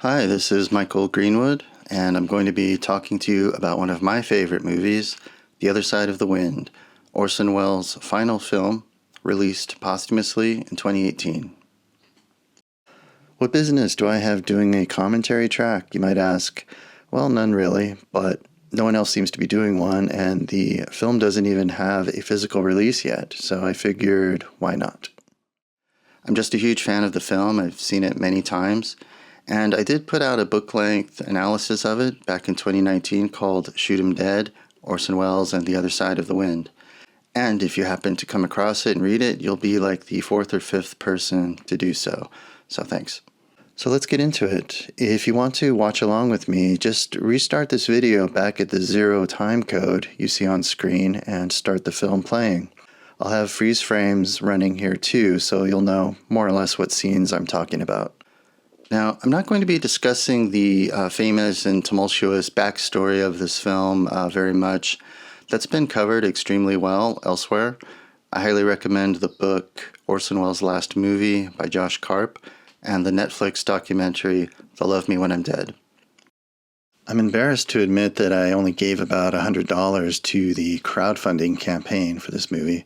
Hi, this is Michael Greenwood, and I'm going to be talking to you about one of my favorite movies, The Other Side of the Wind, Orson Welles' final film, released posthumously in 2018. What business do I have doing a commentary track, you might ask? Well, none really, but no one else seems to be doing one, and the film doesn't even have a physical release yet, so I figured, why not? I'm just a huge fan of the film. I've seen it many times. And I did put out a book-length analysis of it back in 2019 called Shoot 'Em Dead, Orson Welles and the Other Side of the Wind. And if you happen to come across it and read it, you'll be like the fourth or fifth person to do so. So thanks. So let's get into it. If you want to watch along with me, just restart this video back at the 0 time code you see on screen and start the film playing. I'll have freeze frames running here too, so you'll know more or less what scenes I'm talking about. Now, I'm not going to be discussing the famous and tumultuous backstory of this film very much. That's been covered extremely well elsewhere. I highly recommend the book Orson Welles' Last Movie by Josh Karp and the Netflix documentary They'll Love Me When I'm Dead. I'm embarrassed to admit that I only gave about $100 to the crowdfunding campaign for this movie.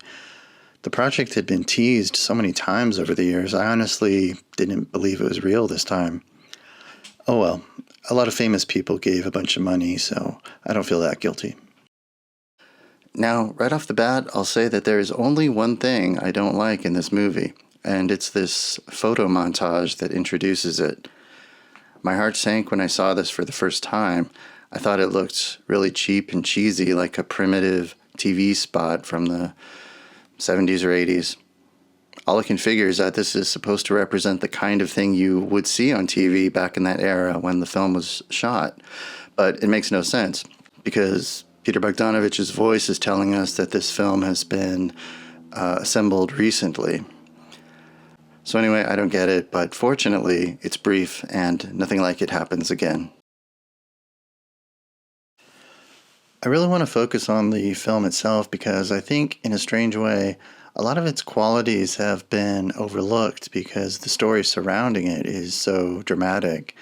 The project had been teased so many times over the years, I honestly didn't believe it was real this time. Oh well, a lot of famous people gave a bunch of money, so I don't feel that guilty. Now, right off the bat, I'll say that there is only one thing I don't like in this movie, and it's this photo montage that introduces it. My heart sank when I saw this for the first time. I thought it looked really cheap and cheesy, like a primitive TV spot from the 70s or 80s. All I can figure is that this is supposed to represent the kind of thing you would see on TV back in that era when the film was shot. But it makes no sense, because Peter Bogdanovich's voice is telling us that this film has been assembled recently. So anyway, I don't get it, but fortunately, it's brief and nothing like it happens again. I really want to focus on the film itself because I think, in a strange way, a lot of its qualities have been overlooked because the story surrounding it is so dramatic.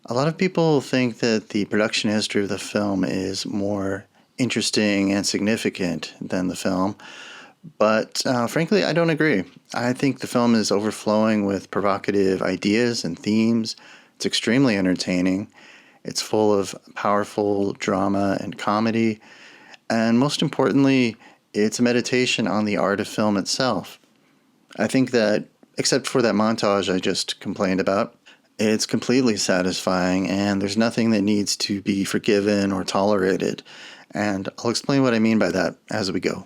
A lot of people think that the production history of the film is more interesting and significant than the film, but frankly, I don't agree. I think the film is overflowing with provocative ideas and themes. It's extremely entertaining. It's full of powerful drama and comedy, and most importantly, it's a meditation on the art of film itself. I think that, except for that montage I just complained about, it's completely satisfying, and there's nothing that needs to be forgiven or tolerated, and I'll explain what I mean by that as we go.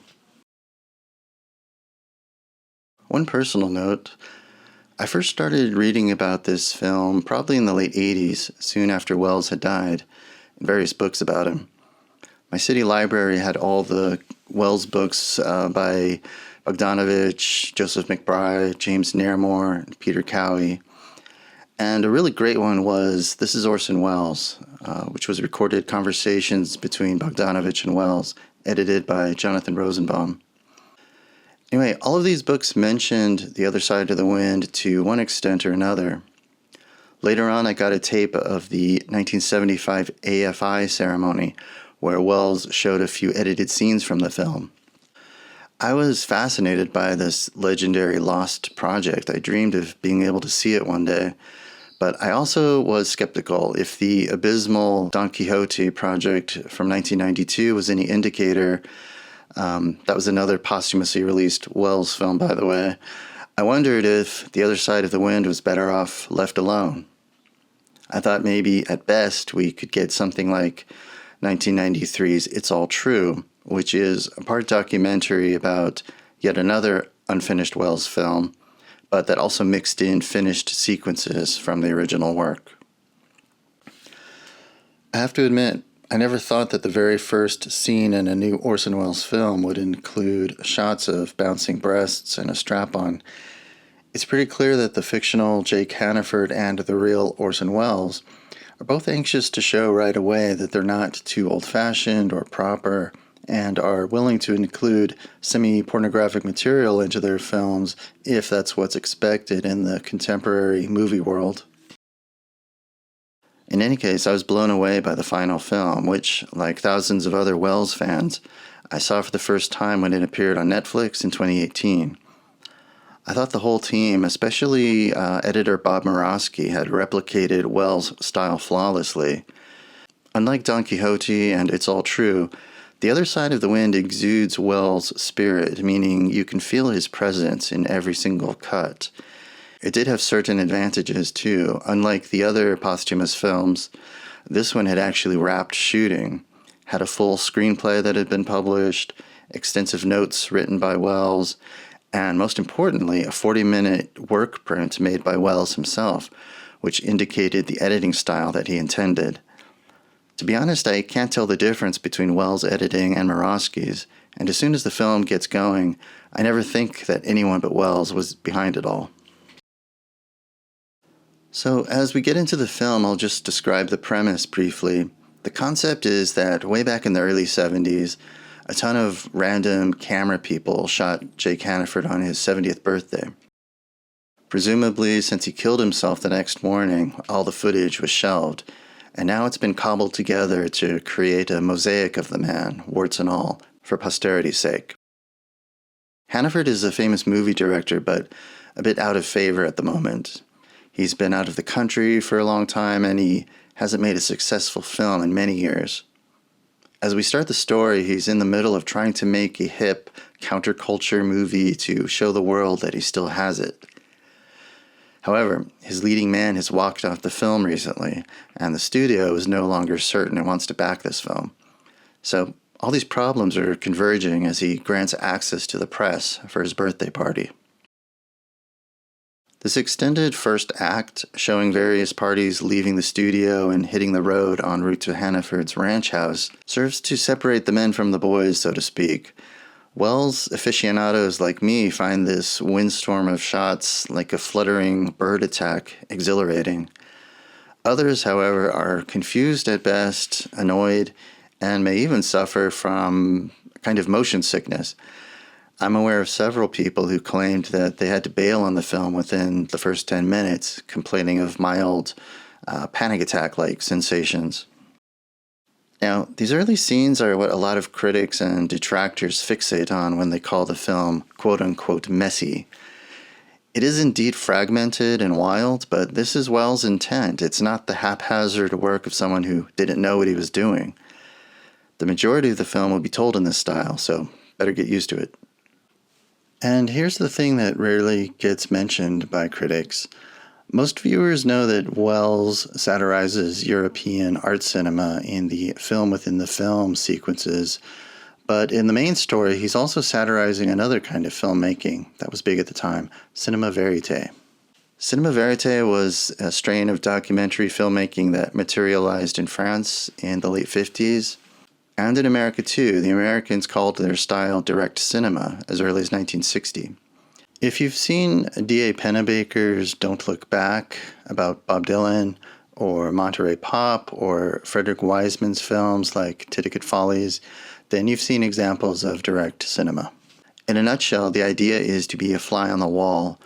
One personal note, I first started reading about this film probably in the late 80s, soon after Welles had died, and various books about him. My city library had all the Welles books by Bogdanovich, Joseph McBride, James Nairmore, and Peter Cowie. And a really great one was This is Orson Welles, which was recorded conversations between Bogdanovich and Welles, edited by Jonathan Rosenbaum. Anyway, all of these books mentioned The Other Side of the Wind to one extent or another. Later on, I got a tape of the 1975 AFI ceremony, where Welles showed a few edited scenes from the film. I was fascinated by this legendary lost project. I dreamed of being able to see it one day. But I also was skeptical. If the abysmal Don Quixote project from 1992 was any indicator, that was another posthumously released Welles film, by the way, I wondered if The Other Side of the Wind was better off left alone. I thought maybe, at best, we could get something like 1993's It's All True, which is a part documentary about yet another unfinished Welles film, but that also mixed in finished sequences from the original work. I have to admit, I never thought that the very first scene in a new Orson Welles film would include shots of bouncing breasts and a strap-on. It's pretty clear that the fictional Jake Hannaford and the real Orson Welles are both anxious to show right away that they're not too old-fashioned or proper, and are willing to include semi-pornographic material into their films if that's what's expected in the contemporary movie world. In any case, I was blown away by the final film, which, like thousands of other Wells fans, I saw for the first time when it appeared on Netflix in 2018. I thought the whole team, especially editor Bob Murawski, had replicated Wells' style flawlessly. Unlike Don Quixote and It's All True, The Other Side of the Wind exudes Wells' spirit, meaning you can feel his presence in every single cut. It did have certain advantages, too. Unlike the other posthumous films, this one had actually wrapped shooting, had a full screenplay that had been published, extensive notes written by Wells, and most importantly, a 40-minute work print made by Wells himself, which indicated the editing style that he intended. To be honest, I can't tell the difference between Wells' editing and Murawski's, and as soon as the film gets going, I never think that anyone but Wells was behind it all. So, as we get into the film, I'll just describe the premise briefly. The concept is that way back in the early 70s, a ton of random camera people shot Jake Hannaford on his 70th birthday. Presumably, since he killed himself the next morning, all the footage was shelved, and now it's been cobbled together to create a mosaic of the man, warts and all, for posterity's sake. Hannaford is a famous movie director, but a bit out of favor at the moment. He's been out of the country for a long time, and he hasn't made a successful film in many years. As we start the story, he's in the middle of trying to make a hip, counterculture movie to show the world that he still has it. However, his leading man has walked off the film recently, and the studio is no longer certain it wants to back this film. So, all these problems are converging as he grants access to the press for his birthday party. This extended first act, showing various parties leaving the studio and hitting the road en route to Hannaford's ranch house, serves to separate the men from the boys, so to speak. Wells aficionados like me find this windstorm of shots like a fluttering bird attack exhilarating. Others, however, are confused at best, annoyed, and may even suffer from a kind of motion sickness. I'm aware of several people who claimed that they had to bail on the film within the first 10 minutes, complaining of mild panic attack-like sensations. Now, these early scenes are what a lot of critics and detractors fixate on when they call the film quote-unquote messy. It is indeed fragmented and wild, but this is Wells' intent. It's not the haphazard work of someone who didn't know what he was doing. The majority of the film will be told in this style, so better get used to it. And here's the thing that rarely gets mentioned by critics. Most viewers know that Wells satirizes European art cinema in the film within the film sequences, but in the main story, he's also satirizing another kind of filmmaking that was big at the time, Cinéma Vérité. Cinéma Vérité was a strain of documentary filmmaking that materialized in France in the late 50s, and in America too. The Americans called their style direct cinema as early as 1960. If you've seen D.A. Pennebaker's Don't Look Back about Bob Dylan, or Monterey Pop, or Frederick Wiseman's films like Titicut Follies, then you've seen examples of direct cinema. In a nutshell, the idea is to be a fly on the wall.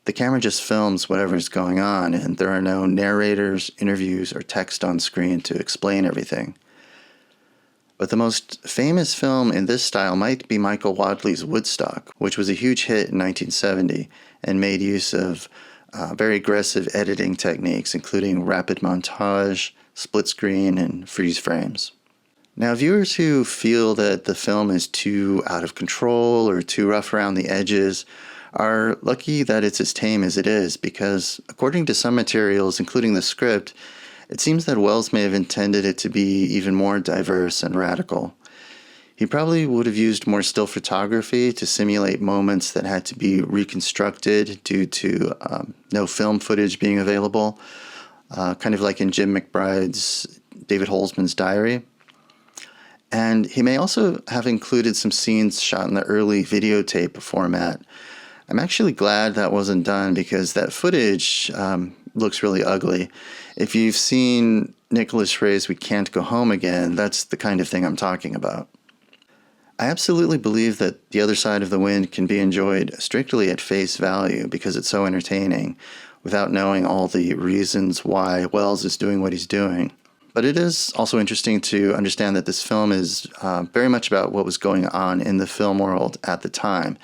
The camera just films whatever's going on, and there are no narrators, interviews, or text on screen to explain everything. But the most famous film in this style might be Michael Wadley's Woodstock, which was a huge hit in 1970 and made use of very aggressive editing techniques, including rapid montage, split screen, and freeze frames. Now, viewers who feel that the film is too out of control or too rough around the edges are lucky that it's as tame as it is, because according to some materials, including the script, it seems that Wells may have intended it to be even more diverse and radical. He probably would have used more still photography to simulate moments that had to be reconstructed due to no film footage being available, kind of like in Jim McBride's David Holzman's Diary. And he may also have included some scenes shot in the early videotape format. I'm actually glad that wasn't done because that footage looks really ugly. If you've seen Nicholas Ray's We Can't Go Home Again, that's the kind of thing I'm talking about. I absolutely believe that The Other Side of the Wind can be enjoyed strictly at face value because it's so entertaining, without knowing all the reasons why Wells is doing what he's doing. But it is also interesting to understand that this film is very much about what was going on in the film world at the time.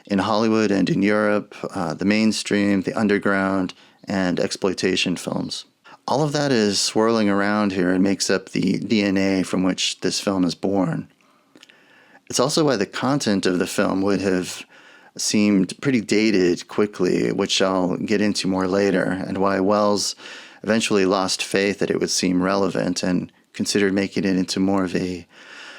In Hollywood and in Europe, the mainstream, the underground, and exploitation films. All of that is swirling around here and makes up the DNA from which this film is born. It's also why the content of the film would have seemed pretty dated quickly, which I'll get into more later, and why Wells eventually lost faith that it would seem relevant and considered making it into more of a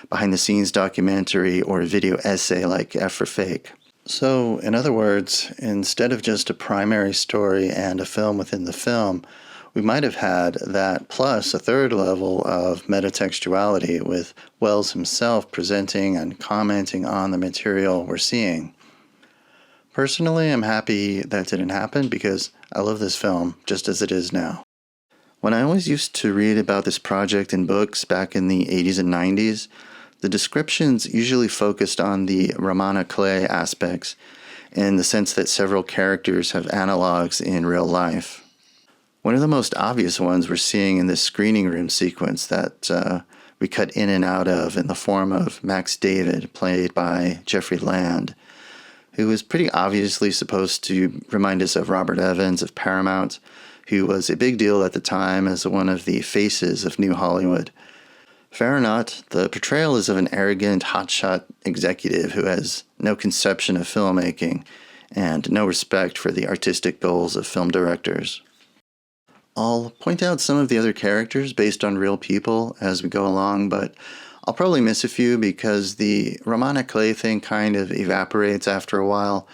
behind-the-scenes documentary or a video essay like F for Fake. So, in other words, instead of just a primary story and a film within the film, we might have had that plus a third level of metatextuality with Wells himself presenting and commenting on the material we're seeing. Personally, I'm happy that didn't happen because I love this film just as it is now. When I always used to read about this project in books back in the 80s and 90s, the descriptions usually focused on the Ramana Clay aspects in the sense that several characters have analogs in real life. One of the most obvious ones we're seeing in this screening room sequence that we cut in and out of in the form of Max David, played by Jeffrey Land, who is pretty obviously supposed to remind us of Robert Evans of Paramount, who was a big deal at the time as one of the faces of New Hollywood. Fair or not, the portrayal is of an arrogant, hotshot executive who has no conception of filmmaking and no respect for the artistic goals of film directors. I'll point out some of the other characters based on real people as we go along, but I'll probably miss a few because the Ramana Clay thing kind of evaporates after a while,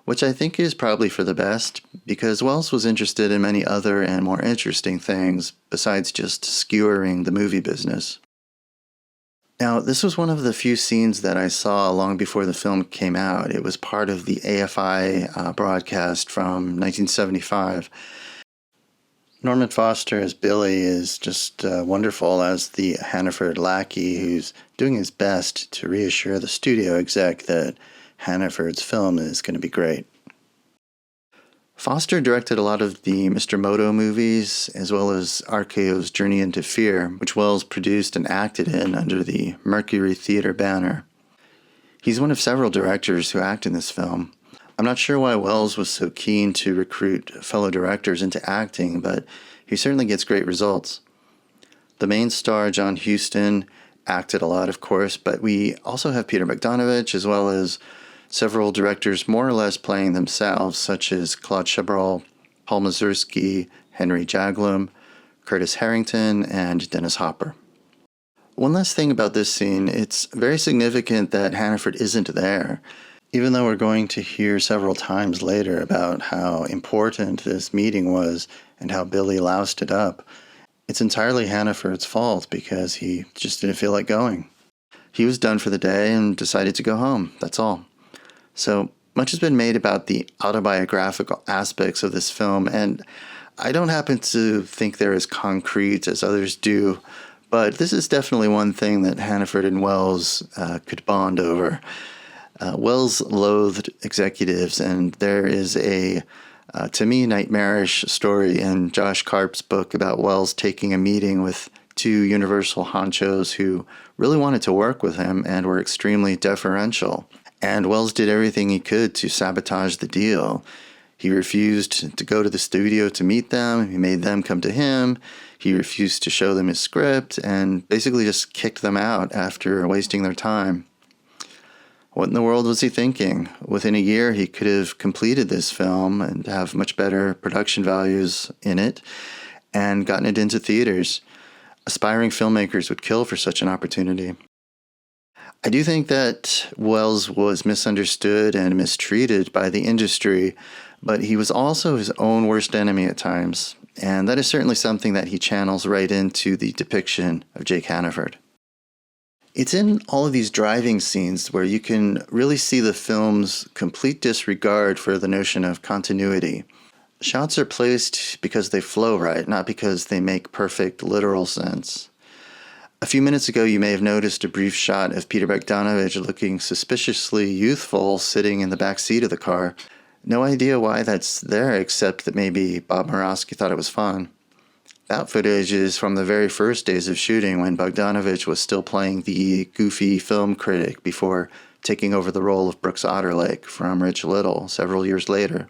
which I think is probably for the best, because Wells was interested in many other and more interesting things besides just skewering the movie business. Now, this was one of the few scenes that I saw long before the film came out. It was part of the AFI broadcast from 1975. Norman Foster as Billy is just wonderful as the Hannaford lackey who's doing his best to reassure the studio exec that Hannaford's film is going to be great. Foster directed a lot of the Mr. Moto movies, as well as RKO's Journey into Fear, which Wells produced and acted in under the Mercury Theater banner. He's one of several directors who act in this film. I'm not sure why Wells was so keen to recruit fellow directors into acting, but he certainly gets great results. The main star, John Huston, acted a lot, of course, but we also have Peter Bogdanovich, as well as several directors more or less playing themselves, such as Claude Chabrol, Paul Mazursky, Henry Jaglom, Curtis Harrington, and Dennis Hopper. One last thing about this scene, it's very significant that Hannaford isn't there, even though we're going to hear several times later about how important this meeting was and how Billy loused it up. It's entirely Hannaford's fault because he just didn't feel like going. He was done for the day and decided to go home, that's all. So much has been made about the autobiographical aspects of this film, and I don't happen to think they're as concrete as others do, but this is definitely one thing that Hannaford and Wells could bond over. Wells loathed executives, and there is a, to me, nightmarish story in Josh Karp's book about Wells taking a meeting with two Universal honchos who really wanted to work with him and were extremely deferential. And Wells did everything he could to sabotage the deal. He refused to go to the studio to meet them. He made them come to him. He refused to show them his script and basically just kicked them out after wasting their time. What in the world was he thinking? Within a year, he could have completed this film and have much better production values in it and gotten it into theaters. Aspiring filmmakers would kill for such an opportunity. I do think that Wells was misunderstood and mistreated by the industry, but he was also his own worst enemy at times, and that is certainly something that he channels right into the depiction of Jake Hannaford. It's in all of these driving scenes where you can really see the film's complete disregard for the notion of continuity. Shots are placed because they flow right, not because they make perfect literal sense. A few minutes ago, you may have noticed a brief shot of Peter Bogdanovich looking suspiciously youthful sitting in the back seat of the car. No idea why that's there, except that maybe Bob Murawski thought it was fun. That footage is from the very first days of shooting when Bogdanovich was still playing the goofy film critic before taking over the role of Brooks Otterlake from Rich Little several years later.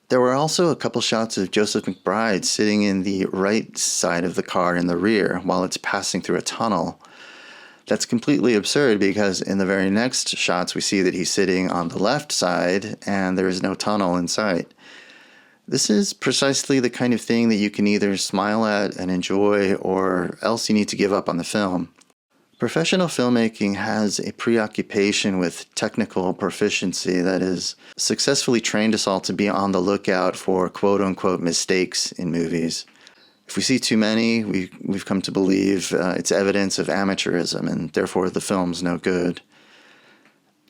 There were also a couple shots of Joseph McBride sitting in the right side of the car in the rear while it's passing through a tunnel. That's completely absurd because in the very next shots we see that he's sitting on the left side and there is no tunnel in sight. This is precisely the kind of thing that you can either smile at and enjoy or else you need to give up on the film. Professional filmmaking has a preoccupation with technical proficiency that has successfully trained us all to be on the lookout for quote-unquote mistakes in movies. If we see too many, we've come to believe it's evidence of amateurism and therefore the film's no good.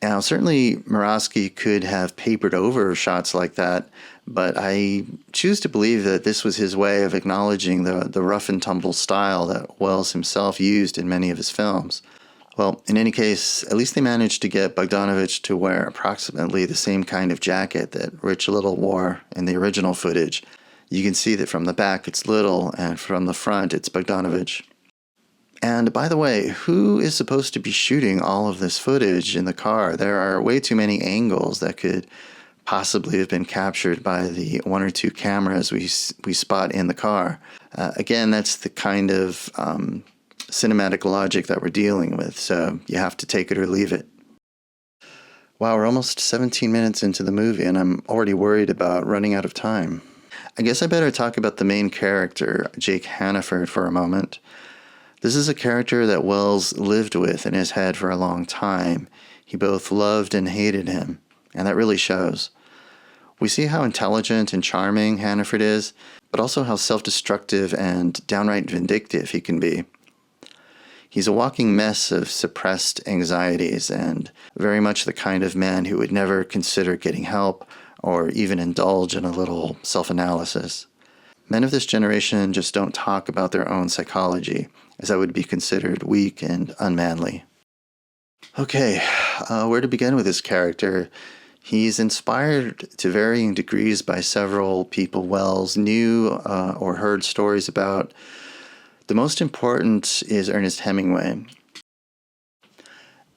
Now, certainly Murawski could have papered over shots like that, but I choose to believe that this was his way of acknowledging the rough and tumble style that Wells himself used in many of his films. Well, in any case, at least they managed to get Bogdanovich to wear approximately the same kind of jacket that Rich Little wore in the original footage. You can see that from the back it's Little, and from the front it's Bogdanovich. And by the way, who is supposed to be shooting all of this footage in the car? There are way too many angles that could possibly have been captured by the one or two cameras we spot in the car. Again, that's the kind of cinematic logic that we're dealing with, so you have to take it or leave it. Wow, we're almost 17 minutes into the movie, and I'm already worried about running out of time. I guess I better talk about the main character, Jake Hannaford, for a moment. This is a character that Wells lived with in his head for a long time. He both loved and hated him, and that really shows. We see how intelligent and charming Hannaford is, but also how self-destructive and downright vindictive he can be. He's a walking mess of suppressed anxieties and very much the kind of man who would never consider getting help or even indulge in a little self-analysis. Men of this generation just don't talk about their own psychology, as that would be considered weak and unmanly. Okay, where to begin with this character? He's inspired to varying degrees by several people Wells knew or heard stories about. The most important is Ernest Hemingway.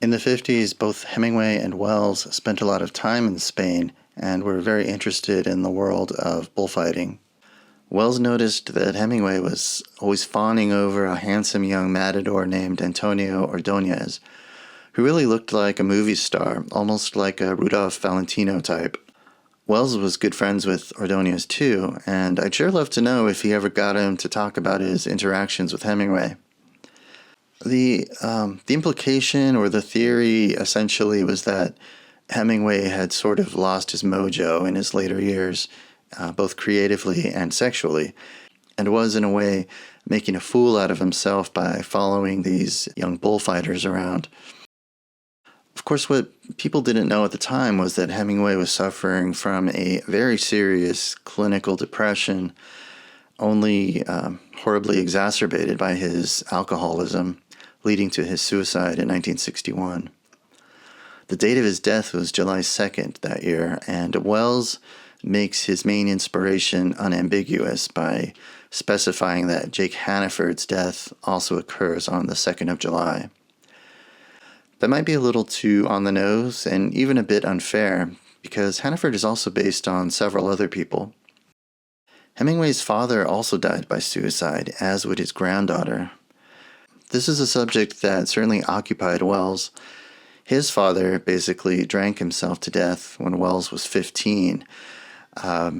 In the 50s, both Hemingway and Wells spent a lot of time in Spain and were very interested in the world of bullfighting. Wells noticed that Hemingway was always fawning over a handsome young matador named Antonio Ordóñez, who really looked like a movie star, almost like a Rudolph Valentino type. Wells was good friends with Ordóñez too, and I'd sure love to know if he ever got him to talk about his interactions with Hemingway. The implication or the theory essentially was that Hemingway had sort of lost his mojo in his later years, both creatively and sexually, and was in a way making a fool out of himself by following these young bullfighters around. Of course, what people didn't know at the time was that Hemingway was suffering from a very serious clinical depression, only horribly exacerbated by his alcoholism, leading to his suicide in 1961. The date of his death was July 2nd that year, and Wells makes his main inspiration unambiguous by specifying that Jake Hannaford's death also occurs on the 2nd of July. That might be a little too on the nose and even a bit unfair, because Hannaford is also based on several other people. Hemingway's father also died by suicide, as would his granddaughter. This is a subject that certainly occupied Wells. His father basically drank himself to death when Wells was 15, a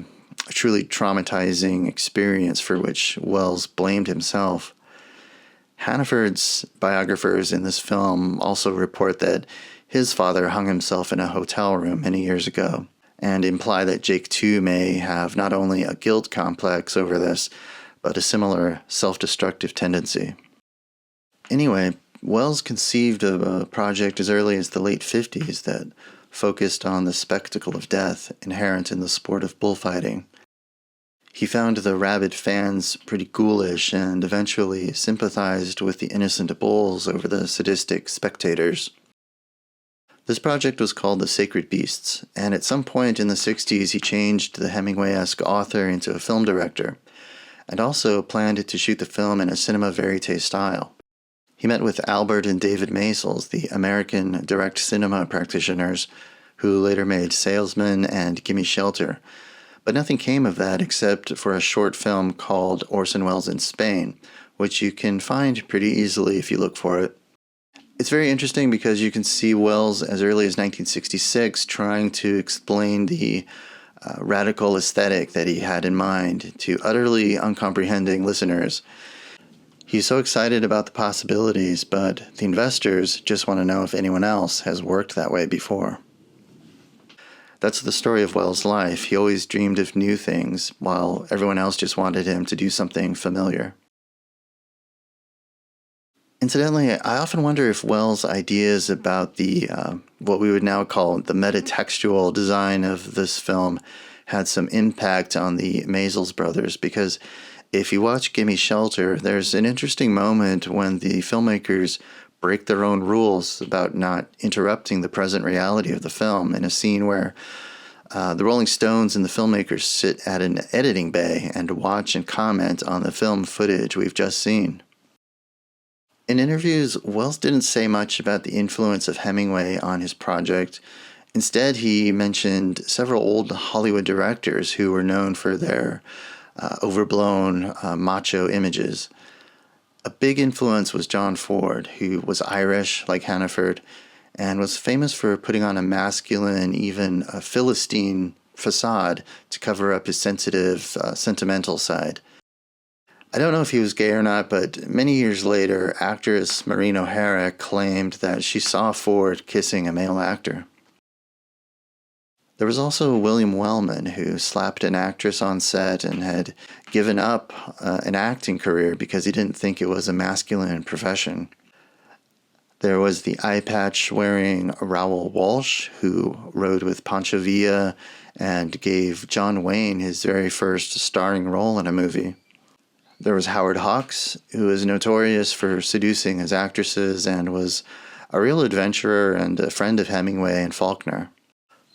truly traumatizing experience for which Wells blamed himself. Hannaford's biographers in this film also report that his father hung himself in a hotel room many years ago, and imply that Jake too may have not only a guilt complex over this, but a similar self-destructive tendency. Anyway, Wells conceived of a project as early as the late 50s that focused on the spectacle of death inherent in the sport of bullfighting. He found the rabid fans pretty ghoulish and eventually sympathized with the innocent bulls over the sadistic spectators. This project was called The Sacred Beasts, and at some point in the 60s he changed the Hemingway-esque author into a film director, and also planned to shoot the film in a Cinéma Vérité style. He met with Albert and David Maysles, the American direct cinema practitioners, who later made Salesman and Gimme Shelter, but nothing came of that except for a short film called Orson Welles in Spain, which you can find pretty easily if you look for it. It's very interesting because you can see Welles as early as 1966 trying to explain the radical aesthetic that he had in mind to utterly uncomprehending listeners. He's so excited about the possibilities, but the investors just want to know if anyone else has worked that way before. That's the story of Welles' life. He always dreamed of new things, while everyone else just wanted him to do something familiar. Incidentally, I often wonder if Welles' ideas about the what we would now call the metatextual design of this film had some impact on the Maysles brothers, because if you watch Gimme Shelter, there's an interesting moment when the filmmakers break their own rules about not interrupting the present reality of the film in a scene where the Rolling Stones and the filmmakers sit at an editing bay and watch and comment on the film footage we've just seen. In interviews, Welles didn't say much about the influence of Hemingway on his project. Instead, he mentioned several old Hollywood directors who were known for their overblown macho images. A big influence was John Ford, who was Irish like Hannaford, and was famous for putting on a masculine, even a Philistine facade to cover up his sensitive, sentimental side. I don't know if he was gay or not, but many years later, actress Maureen O'Hara claimed that she saw Ford kissing a male actor. There was also William Wellman, who slapped an actress on set and had given up an acting career because he didn't think it was a masculine profession. There was the eye patch-wearing Raoul Walsh, who rode with Pancho Villa and gave John Wayne his very first starring role in a movie. There was Howard Hawks, who was notorious for seducing his actresses and was a real adventurer and a friend of Hemingway and Faulkner.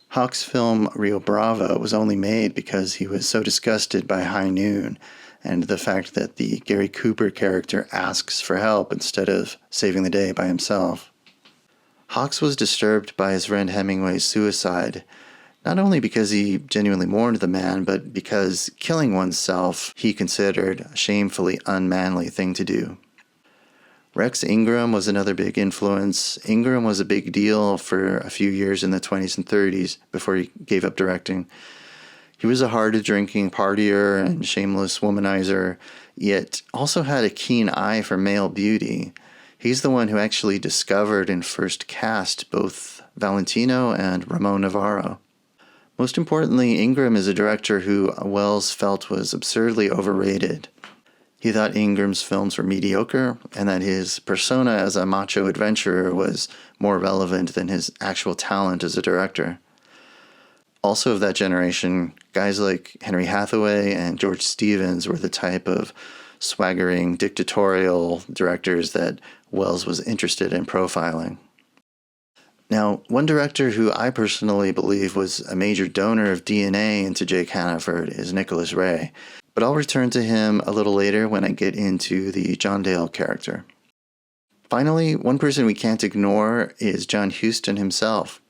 Hawks' film Rio Bravo was only made because he was so disgusted by High Noon and the fact that the Gary Cooper character asks for help instead of saving the day by himself. Hawks was disturbed by his friend Hemingway's suicide, not only because he genuinely mourned the man, but because killing oneself he considered a shamefully unmanly thing to do. Rex Ingram was another big influence. Ingram was a big deal for a few years in the 20s and 30s before he gave up directing. He was a hard-drinking partier and shameless womanizer, yet also had a keen eye for male beauty. He's the one who actually discovered and first cast both Valentino and Ramon Navarro. Most importantly, Ingram is a director who Welles felt was absurdly overrated. He thought Ingram's films were mediocre, and that his persona as a macho adventurer was more relevant than his actual talent as a director. Also of that generation, guys like Henry Hathaway and George Stevens were the type of swaggering, dictatorial directors that Welles was interested in profiling. Now, one director who I personally believe was a major donor of DNA into Jake Hannaford is Nicholas Ray, but I'll return to him a little later when I get into the John Dale character. Finally, one person we can't ignore is John Huston himself.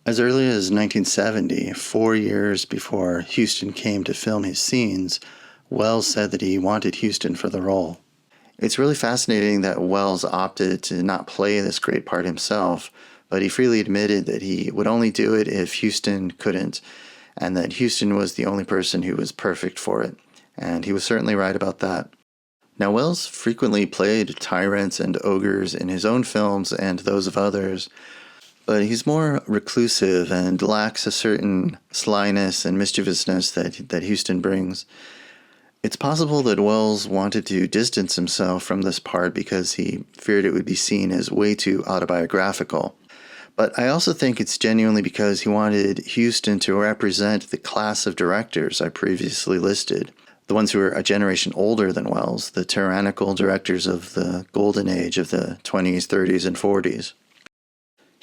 As early as 1970, 4 years before Huston came to film his scenes, Welles said that he wanted Huston for the role. It's really fascinating that Welles opted to not play this great part himself, but he freely admitted that he would only do it if Huston couldn't, and that Huston was the only person who was perfect for it, and he was certainly right about that. Now, Welles frequently played tyrants and ogres in his own films and those of others, but he's more reclusive and lacks a certain slyness and mischievousness that Huston brings. It's possible that Welles wanted to distance himself from this part because he feared it would be seen as way too autobiographical. But I also think it's genuinely because he wanted Huston to represent the class of directors I previously listed, the ones who are a generation older than Welles, the tyrannical directors of the golden age of the 20s, 30s, and 40s.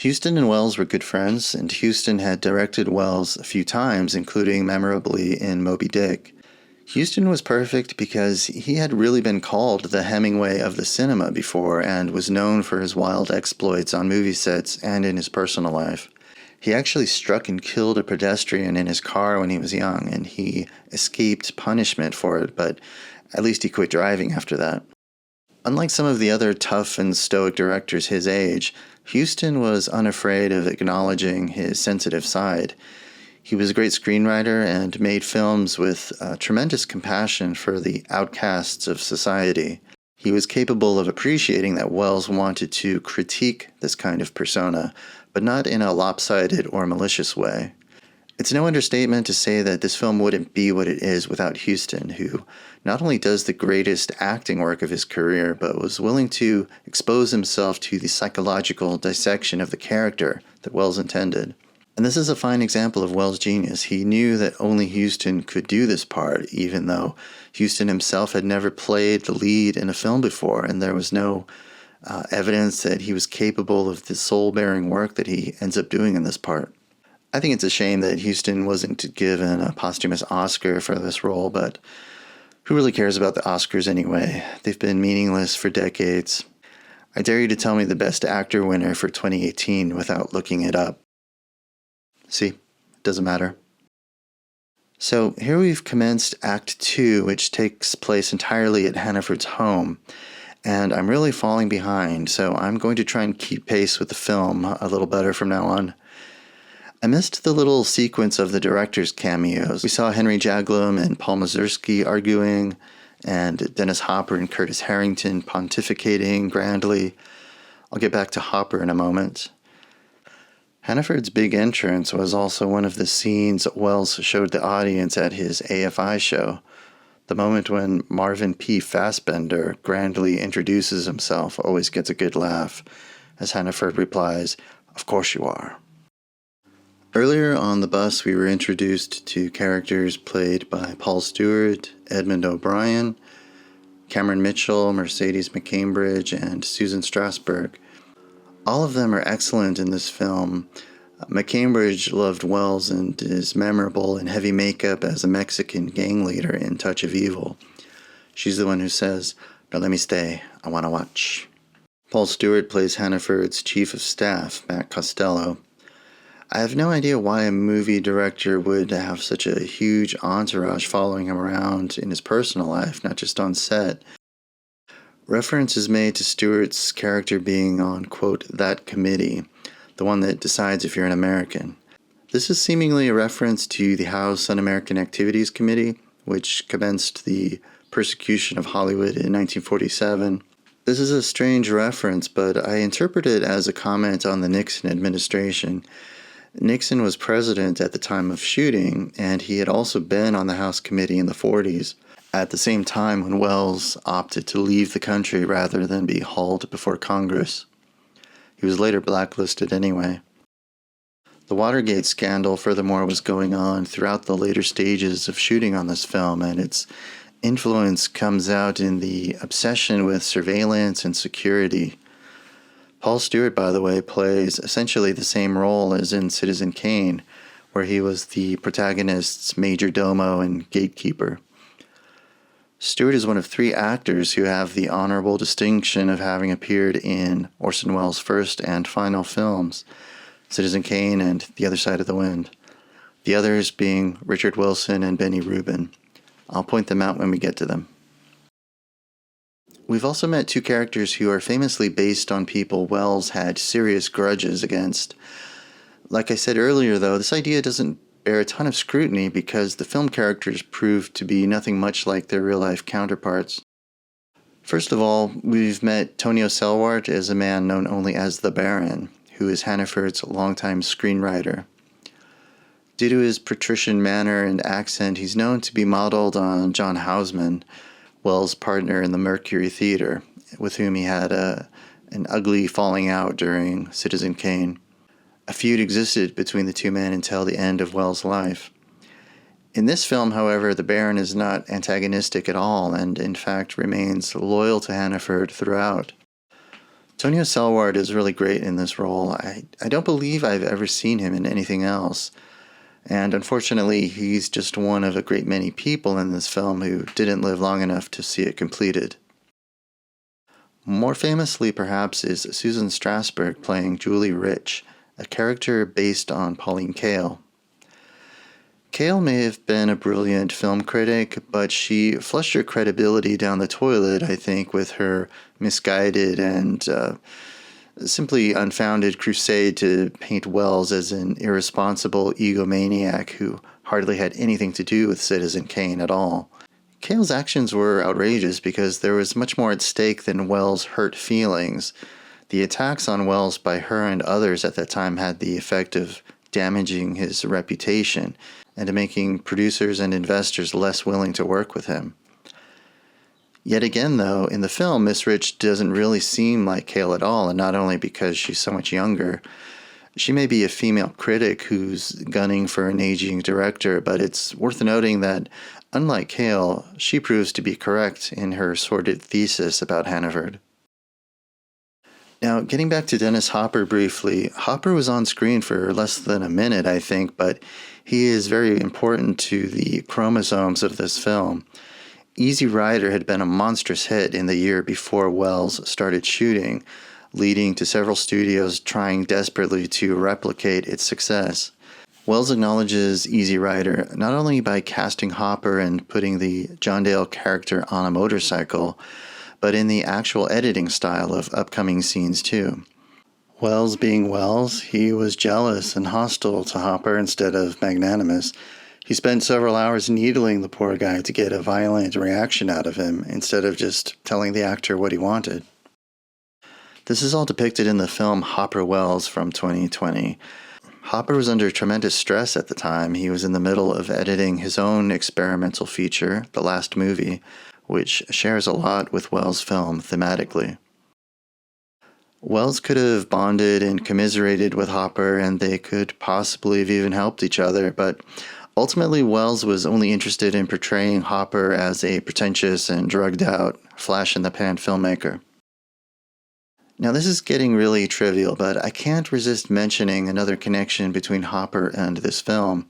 Huston and Wells were good friends, and Huston had directed Wells a few times, including memorably in Moby Dick. Huston was perfect because he had really been called the Hemingway of the cinema before and was known for his wild exploits on movie sets and in his personal life. He actually struck and killed a pedestrian in his car when he was young, and he escaped punishment for it, but at least he quit driving after that. Unlike some of the other tough and stoic directors his age, Huston was unafraid of acknowledging his sensitive side. He was a great screenwriter and made films with tremendous compassion for the outcasts of society. He was capable of appreciating that Wells wanted to critique this kind of persona, but not in a lopsided or malicious way. It's no understatement to say that this film wouldn't be what it is without Huston, who not only does the greatest acting work of his career, but was willing to expose himself to the psychological dissection of the character that Wells intended. And this is a fine example of Wells' genius. He knew that only Huston could do this part, even though Huston himself had never played the lead in a film before, and there was no evidence that he was capable of the soul-bearing work that he ends up doing in this part. I think it's a shame that Huston wasn't given a posthumous Oscar for this role, but who really cares about the Oscars anyway? They've been meaningless for decades. I dare you to tell me the Best Actor winner for 2018 without looking it up. See, it doesn't matter. So here we've commenced Act 2, which takes place entirely at Hannaford's home, and I'm really falling behind, so I'm going to try and keep pace with the film a little better from now on. I missed the little sequence of the director's cameos. We saw Henry Jaglom and Paul Mazursky arguing, and Dennis Hopper and Curtis Harrington pontificating grandly. I'll get back to Hopper in a moment. Hannaford's big entrance was also one of the scenes Wells showed the audience at his AFI show. The moment when Marvin P. Fassbender grandly introduces himself always gets a good laugh, as Hannaford replies, "Of course you are." Earlier on the bus, we were introduced to characters played by Paul Stewart, Edmund O'Brien, Cameron Mitchell, Mercedes McCambridge, and Susan Strasberg. All of them are excellent in this film. McCambridge loved Wells and is memorable in heavy makeup as a Mexican gang leader in Touch of Evil. She's the one who says, "Now let me stay, I want to watch." Paul Stewart plays Hannaford's chief of staff, Matt Costello. I have no idea why a movie director would have such a huge entourage following him around in his personal life, not just on set. Reference is made to Stewart's character being on, quote, that committee, the one that decides if you're an American. This is seemingly a reference to the House Un-American Activities Committee, which commenced the persecution of Hollywood in 1947. This is a strange reference, but I interpret it as a comment on the Nixon administration. Nixon was president at the time of shooting, and he had also been on the House Committee in the 40s, at the same time when Wells opted to leave the country rather than be hauled before Congress. He was later blacklisted anyway. The Watergate scandal, furthermore, was going on throughout the later stages of shooting on this film, and its influence comes out in the obsession with surveillance and security. Paul Stewart, by the way, plays essentially the same role as in Citizen Kane, where he was the protagonist's major domo and gatekeeper. Stewart is one of 3 actors who have the honorable distinction of having appeared in Orson Welles' first and final films, Citizen Kane and The Other Side of the Wind, the others being Richard Wilson and Benny Rubin. I'll point them out when we get to them. We've also met 2 characters who are famously based on people Wells had serious grudges against. Like I said earlier, though, this idea doesn't bear a ton of scrutiny because the film characters proved to be nothing much like their real-life counterparts. First of all, we've met Tonio Selwart as a man known only as the Baron, who is Hannaford's longtime screenwriter. Due to his patrician manner and accent, he's known to be modeled on John Houseman, Wells' partner in the Mercury Theater, with whom he had an ugly falling out during Citizen Kane. A feud existed between the 2 men until the end of Wells' life. In this film, however, the Baron is not antagonistic at all and, in fact, remains loyal to Hannaford throughout. Tonio Selward is really great in this role. I don't believe I've ever seen him in anything else. And unfortunately, he's just one of a great many people in this film who didn't live long enough to see it completed. More famously, perhaps, is Susan Strasberg playing Julie Rich, a character based on Pauline Kael. Kael may have been a brilliant film critic, but she flushed her credibility down the toilet, I think, with her misguided and simply unfounded crusade to paint Wells as an irresponsible egomaniac who hardly had anything to do with Citizen Kane at all. Kael's actions were outrageous because there was much more at stake than Wells' hurt feelings. The attacks on Wells by her and others at that time had the effect of damaging his reputation and making producers and investors less willing to work with him. Yet again, though, in the film, Miss Rich doesn't really seem like Kael at all, and not only because she's so much younger. She may be a female critic who's gunning for an aging director, but it's worth noting that, unlike Kael, she proves to be correct in her sordid thesis about Hannaford. Now, getting back to Dennis Hopper briefly, Hopper was on screen for less than a minute, I think, but he is very important to the chromosomes of this film. Easy Rider had been a monstrous hit in the year before Wells started shooting, leading to several studios trying desperately to replicate its success. Wells acknowledges Easy Rider not only by casting Hopper and putting the John Dale character on a motorcycle, but in the actual editing style of upcoming scenes too. Wells being Wells, he was jealous and hostile to Hopper instead of magnanimous. He spent several hours needling the poor guy to get a violent reaction out of him instead of just telling the actor what he wanted. This is all depicted in the film Hopper Wells from 2020. Hopper was under tremendous stress at the time. He was in the middle of editing his own experimental feature, The Last Movie, which shares a lot with Wells' film thematically. Wells could have bonded and commiserated with Hopper, and they could possibly have even helped each other, but ultimately Wells was only interested in portraying Hopper as a pretentious and drugged-out, flash-in-the-pan filmmaker. Now, this is getting really trivial, but I can't resist mentioning another connection between Hopper and this film.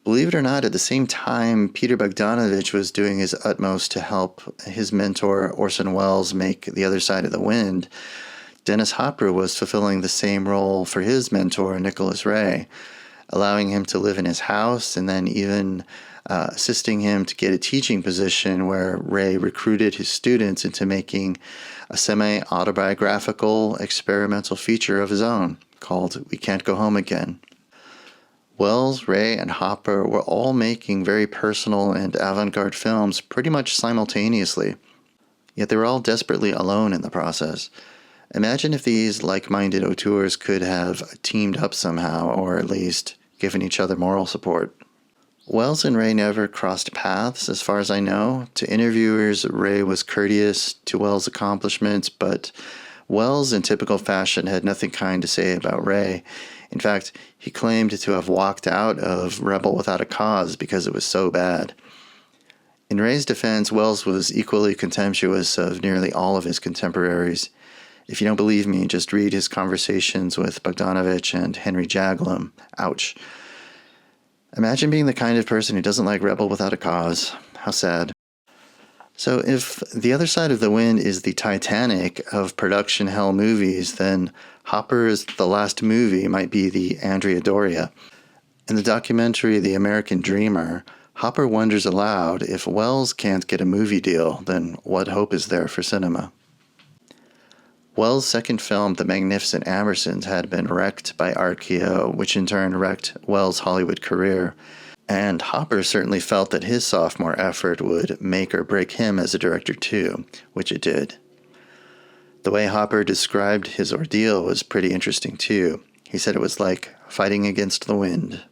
Believe it or not, at the same time, Peter Bogdanovich was doing his utmost to help his mentor Orson Welles make The Other Side of the Wind. Dennis Hopper was fulfilling the same role for his mentor, Nicholas Ray, allowing him to live in his house and then even assisting him to get a teaching position where Ray recruited his students into making a semi-autobiographical experimental feature of his own called We Can't Go Home Again. Wells, Ray, and Hopper were all making very personal and avant-garde films pretty much simultaneously, yet they were all desperately alone in the process. Imagine if these like-minded auteurs could have teamed up somehow, or at least given each other moral support. Wells and Ray never crossed paths, as far as I know. To interviewers, Ray was courteous to Wells' accomplishments, but Wells, in typical fashion, had nothing kind to say about Ray. In fact, he claimed to have walked out of Rebel Without a Cause because it was so bad. In Ray's defense, Wells was equally contemptuous of nearly all of his contemporaries. If you don't believe me, just read his conversations with Bogdanovich and Henry Jaglom. Ouch. Imagine being the kind of person who doesn't like Rebel Without a Cause. How sad. So if The Other Side of the Wind is the Titanic of production hell movies, then Hopper's The Last Movie might be the Andrea Doria. In the documentary The American Dreamer, Hopper wonders aloud, if Wells can't get a movie deal, then what hope is there for cinema? Wells' second film, The Magnificent Ambersons, had been wrecked by RKO, which in turn wrecked Wells' Hollywood career. And Hopper certainly felt that his sophomore effort would make or break him as a director too, which it did. The way Hopper described his ordeal was pretty interesting too. He said it was like fighting against the wind.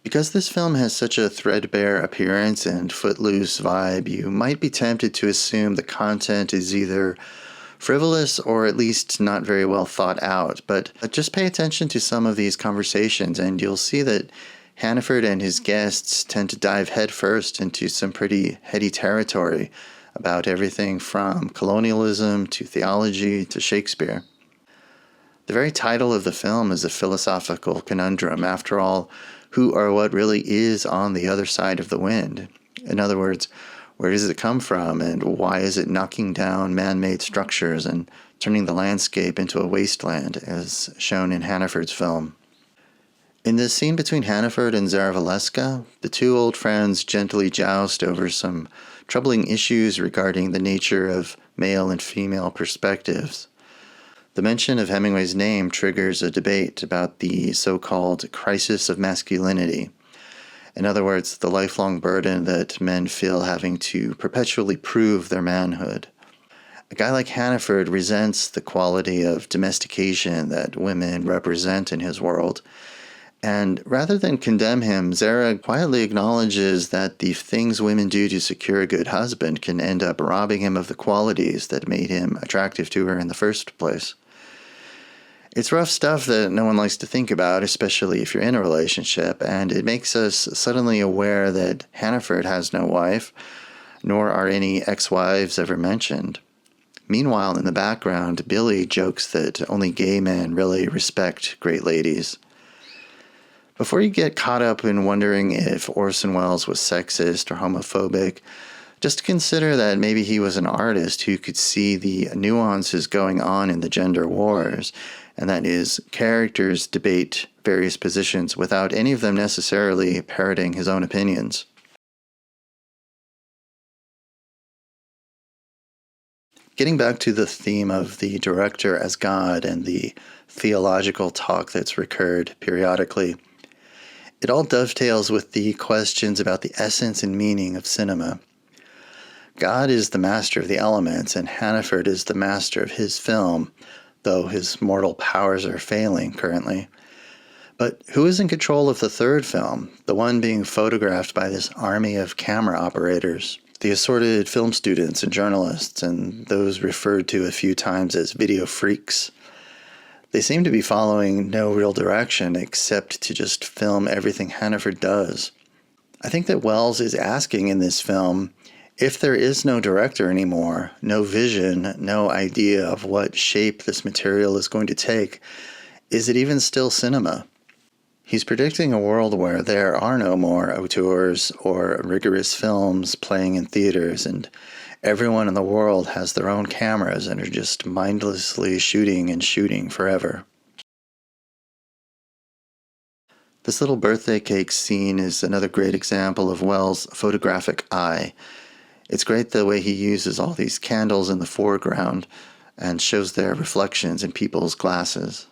Because this film has such a threadbare appearance and footloose vibe, you might be tempted to assume the content is either frivolous or at least not very well thought out. But just pay attention to some of these conversations and you'll see that Hannaford and his guests tend to dive headfirst into some pretty heady territory, about everything from colonialism to theology to Shakespeare. The very title of the film is a philosophical conundrum. After all, who or what really is on the other side of the wind? In other words, where does it come from, and why is it knocking down man-made structures and turning the landscape into a wasteland, as shown in Hannaford's film? In this scene between Hannaford and Zara Valeska, the two old friends gently joust over some troubling issues regarding the nature of male and female perspectives. The mention of Hemingway's name triggers a debate about the so-called crisis of masculinity. In other words, the lifelong burden that men feel having to perpetually prove their manhood. A guy like Hannaford resents the quality of domestication that women represent in his world. And rather than condemn him, Zara quietly acknowledges that the things women do to secure a good husband can end up robbing him of the qualities that made him attractive to her in the first place. It's rough stuff that no one likes to think about, especially if you're in a relationship, and it makes us suddenly aware that Hannaford has no wife, nor are any ex-wives ever mentioned. Meanwhile, in the background, Billy jokes that only gay men really respect great ladies. Before you get caught up in wondering if Orson Welles was sexist or homophobic, just consider that maybe he was an artist who could see the nuances going on in the gender wars, and that his characters debate various positions without any of them necessarily parroting his own opinions. Getting back to the theme of the director as God and the theological talk that's recurred periodically, it all dovetails with the questions about the essence and meaning of cinema. God is the master of the elements, and Hannaford is the master of his film, though his mortal powers are failing currently. But who is in control of the third film, the one being photographed by this army of camera operators, the assorted film students and journalists, and those referred to a few times as video freaks? They seem to be following no real direction except to just film everything Hannaford does. I think that Welles is asking in this film, if there is no director anymore, no vision, no idea of what shape this material is going to take, is it even still cinema? He's predicting a world where there are no more auteurs or rigorous films playing in theaters, and everyone in the world has their own cameras and are just mindlessly shooting and shooting forever. This little birthday cake scene is another great example of Welles' photographic eye. It's great the way he uses all these candles in the foreground and shows their reflections in people's glasses.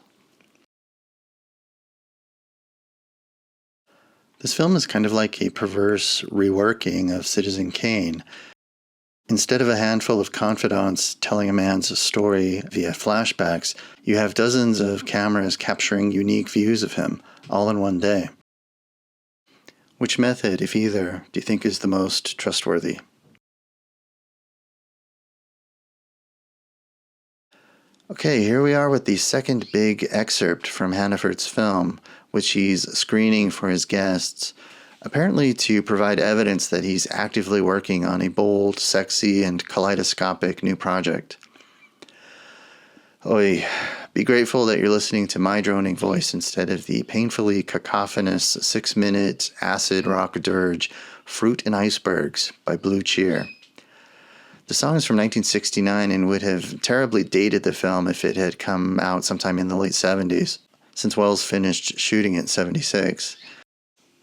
This film is kind of like a perverse reworking of Citizen Kane. Instead of a handful of confidants telling a man's story via flashbacks, you have dozens of cameras capturing unique views of him, all in one day. Which method, if either, do you think is the most trustworthy? Okay, here we are with the second big excerpt from Hannaford's film, which he's screening for his guests, apparently to provide evidence that he's actively working on a bold, sexy, and kaleidoscopic new project. Oy, be grateful that you're listening to my droning voice instead of the painfully cacophonous 6-minute acid rock dirge Fruit and Icebergs by Blue Cheer. The song is from 1969 and would have terribly dated the film if it had come out sometime in the late 70s, since Welles finished shooting it in 76.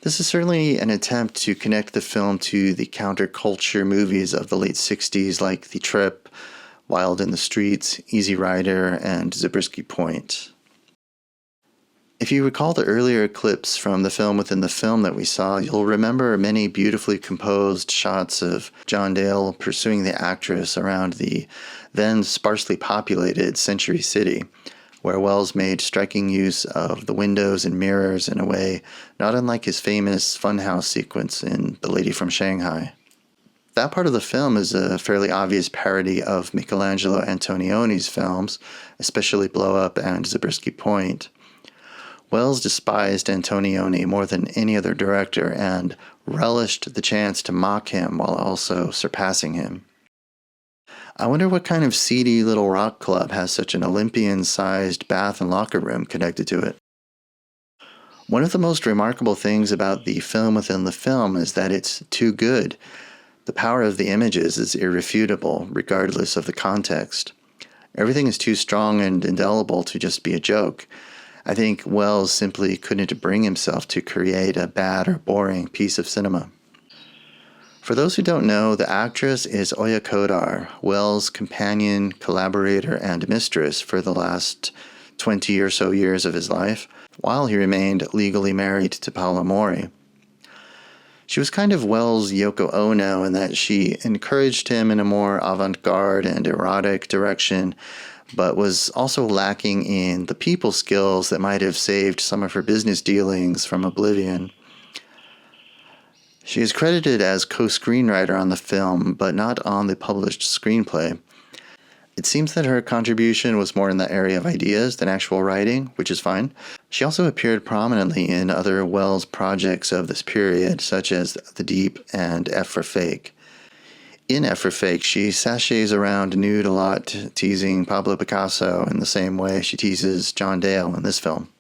This is certainly an attempt to connect the film to the counterculture movies of the late 60s like The Trip, Wild in the Streets, Easy Rider, and Zabriskie Point. If you recall the earlier clips from the film within the film that we saw, you'll remember many beautifully composed shots of John Dale pursuing the actress around the then sparsely populated Century City, where Welles made striking use of the windows and mirrors in a way not unlike his famous funhouse sequence in The Lady from Shanghai. That part of the film is a fairly obvious parody of Michelangelo Antonioni's films, especially Blow Up and Zabriskie Point. Welles despised Antonioni more than any other director and relished the chance to mock him while also surpassing him. I wonder what kind of seedy little rock club has such an Olympian-sized bath and locker room connected to it. One of the most remarkable things about the film within the film is that it's too good. The power of the images is irrefutable, regardless of the context. Everything is too strong and indelible to just be a joke. I think Wells simply couldn't bring himself to create a bad or boring piece of cinema. For those who don't know, the actress is Oya Kodar, Wells' companion, collaborator, and mistress for the last 20 or so years of his life, while he remained legally married to Paula Mori. She was kind of Wells' Yoko Ono in that she encouraged him in a more avant-garde and erotic direction, but was also lacking in the people skills that might have saved some of her business dealings from oblivion. She is credited as co-screenwriter on the film, but not on the published screenplay. It seems that her contribution was more in the area of ideas than actual writing, which is fine. She also appeared prominently in other Wells projects of this period, such as The Deep and F for Fake. In F for Fake, she sashays around nude a lot, teasing Pablo Picasso in the same way she teases John Dale in this film.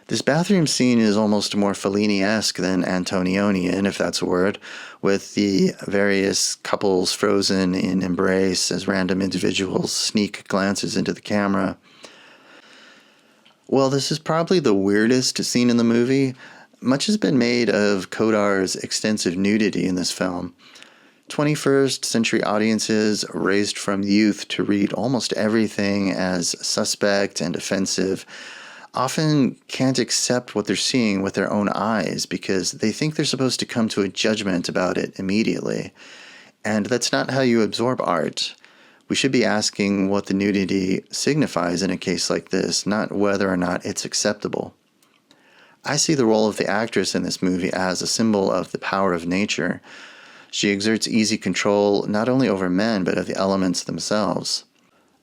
This bathroom scene is almost more Fellini-esque than Antonionian, if that's a word, with the various couples frozen in embrace as random individuals sneak glances into the camera. Well, this is probably the weirdest scene in the movie. Much has been made of Kodar's extensive nudity in this film. 21st century audiences, raised from youth to read almost everything as suspect and offensive, often can't accept what they're seeing with their own eyes because they think they're supposed to come to a judgment about it immediately. And that's not how you absorb art. We should be asking what the nudity signifies in a case like this, not whether or not it's acceptable. I see the role of the actress in this movie as a symbol of the power of nature. She exerts easy control not only over men, but of the elements themselves.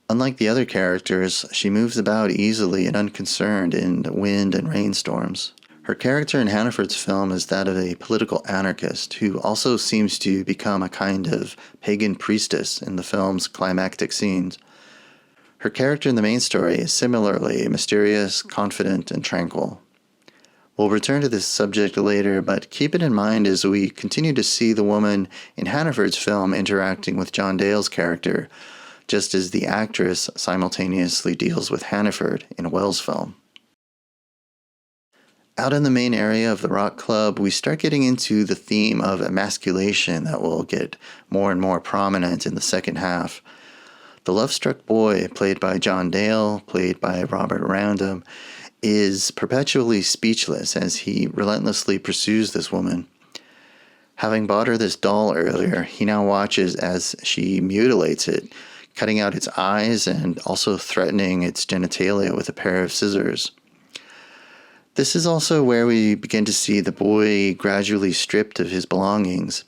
Unlike the other characters, she moves about easily and unconcerned in wind and rainstorms. Her character in Hannaford's film is that of a political anarchist who also seems to become a kind of pagan priestess in the film's climactic scenes. Her character in the main story is similarly mysterious, confident, and tranquil. We'll return to this subject later, but keep it in mind as we continue to see the woman in Hannaford's film interacting with John Dale's character, just as the actress simultaneously deals with Hannaford in Wells' film. Out in the main area of the rock club, we start getting into the theme of emasculation that will get more and more prominent in the second half. The love-struck boy, played by John Dale, played by Robert Random, is perpetually speechless as he relentlessly pursues this woman. Having bought her this doll earlier, he now watches as she mutilates it, cutting out its eyes and also threatening its genitalia with a pair of scissors. This is also where we begin to see the boy gradually stripped of his belongings.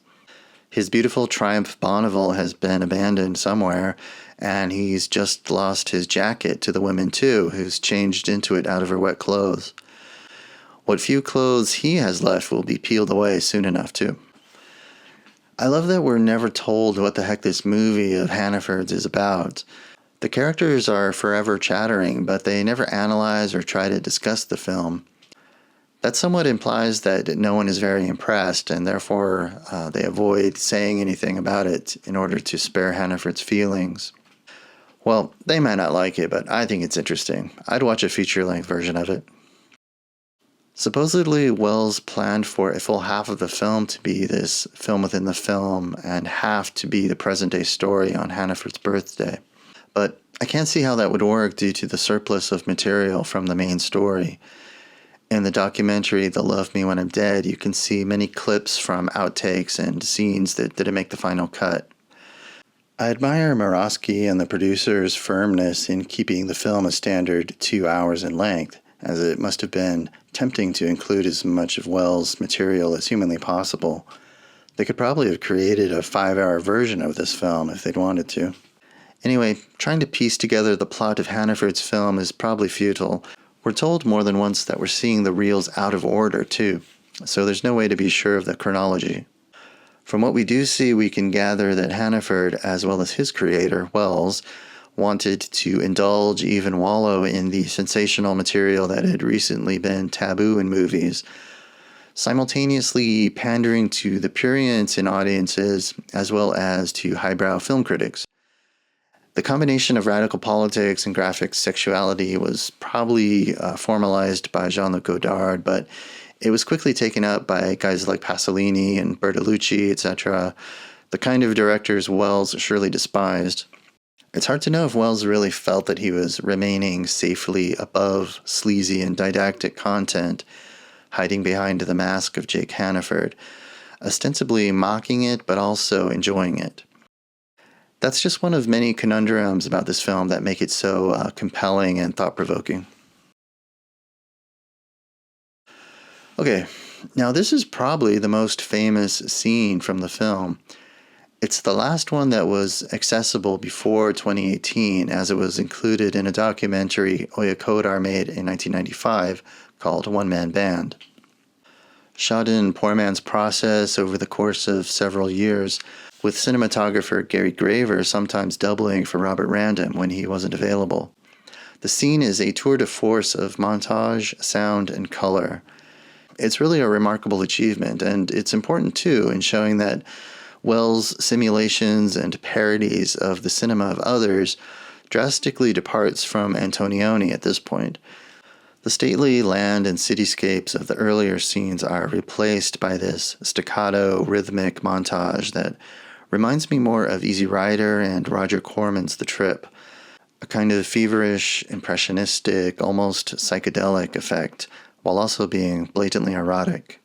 His beautiful Triumph Bonneville has been abandoned somewhere, and he's just lost his jacket to the woman too, who's changed into it out of her wet clothes. What few clothes he has left will be peeled away soon enough too. I love that we're never told what the heck this movie of Hannaford's is about. The characters are forever chattering, but they never analyze or try to discuss the film. That somewhat implies that no one is very impressed, and therefore they avoid saying anything about it in order to spare Hannaford's feelings. Well, they might not like it, but I think it's interesting. I'd watch a feature-length version of it. Supposedly, Wells planned for a full half of the film to be this film within the film and half to be the present-day story on Hannaford's birthday. But I can't see how that would work due to the surplus of material from the main story. In the documentary They'll Love Me When I'm Dead, you can see many clips from outtakes and scenes that didn't make the final cut. I admire Murawski and the producer's firmness in keeping the film a standard 2 hours in length, as it must have been tempting to include as much of Wells' material as humanly possible. They could probably have created a 5-hour version of this film if they'd wanted to. Anyway, trying to piece together the plot of Hannaford's film is probably futile. We're told more than once that we're seeing the reels out of order, too, so there's no way to be sure of the chronology. From what we do see, we can gather that Hannaford, as well as his creator, Wells, wanted to indulge, even wallow in the sensational material that had recently been taboo in movies, simultaneously pandering to the prurience in audiences as well as to highbrow film critics. The combination of radical politics and graphic sexuality was probably formalized by Jean-Luc Godard, but it was quickly taken up by guys like Pasolini and Bertolucci, etc., the kind of directors Wells surely despised. It's hard to know if Wells really felt that he was remaining safely above sleazy and didactic content, hiding behind the mask of Jake Hannaford, ostensibly mocking it but also enjoying it. That's just one of many conundrums about this film that make it so compelling and thought-provoking. Okay, now this is probably the most famous scene from the film. It's the last one that was accessible before 2018, as it was included in a documentary Oya Kodar made in 1995 called One Man Band. Shot in poor man's process over the course of several years, with cinematographer Gary Graver sometimes doubling for Robert Random when he wasn't available. The scene is a tour de force of montage, sound, and color. It's really a remarkable achievement, and it's important too in showing that Wells' simulations and parodies of the cinema of others drastically departs from Antonioni at this point. The stately land and cityscapes of the earlier scenes are replaced by this staccato, rhythmic montage that reminds me more of Easy Rider and Roger Corman's The Trip, a kind of feverish, impressionistic, almost psychedelic effect, while also being blatantly erotic.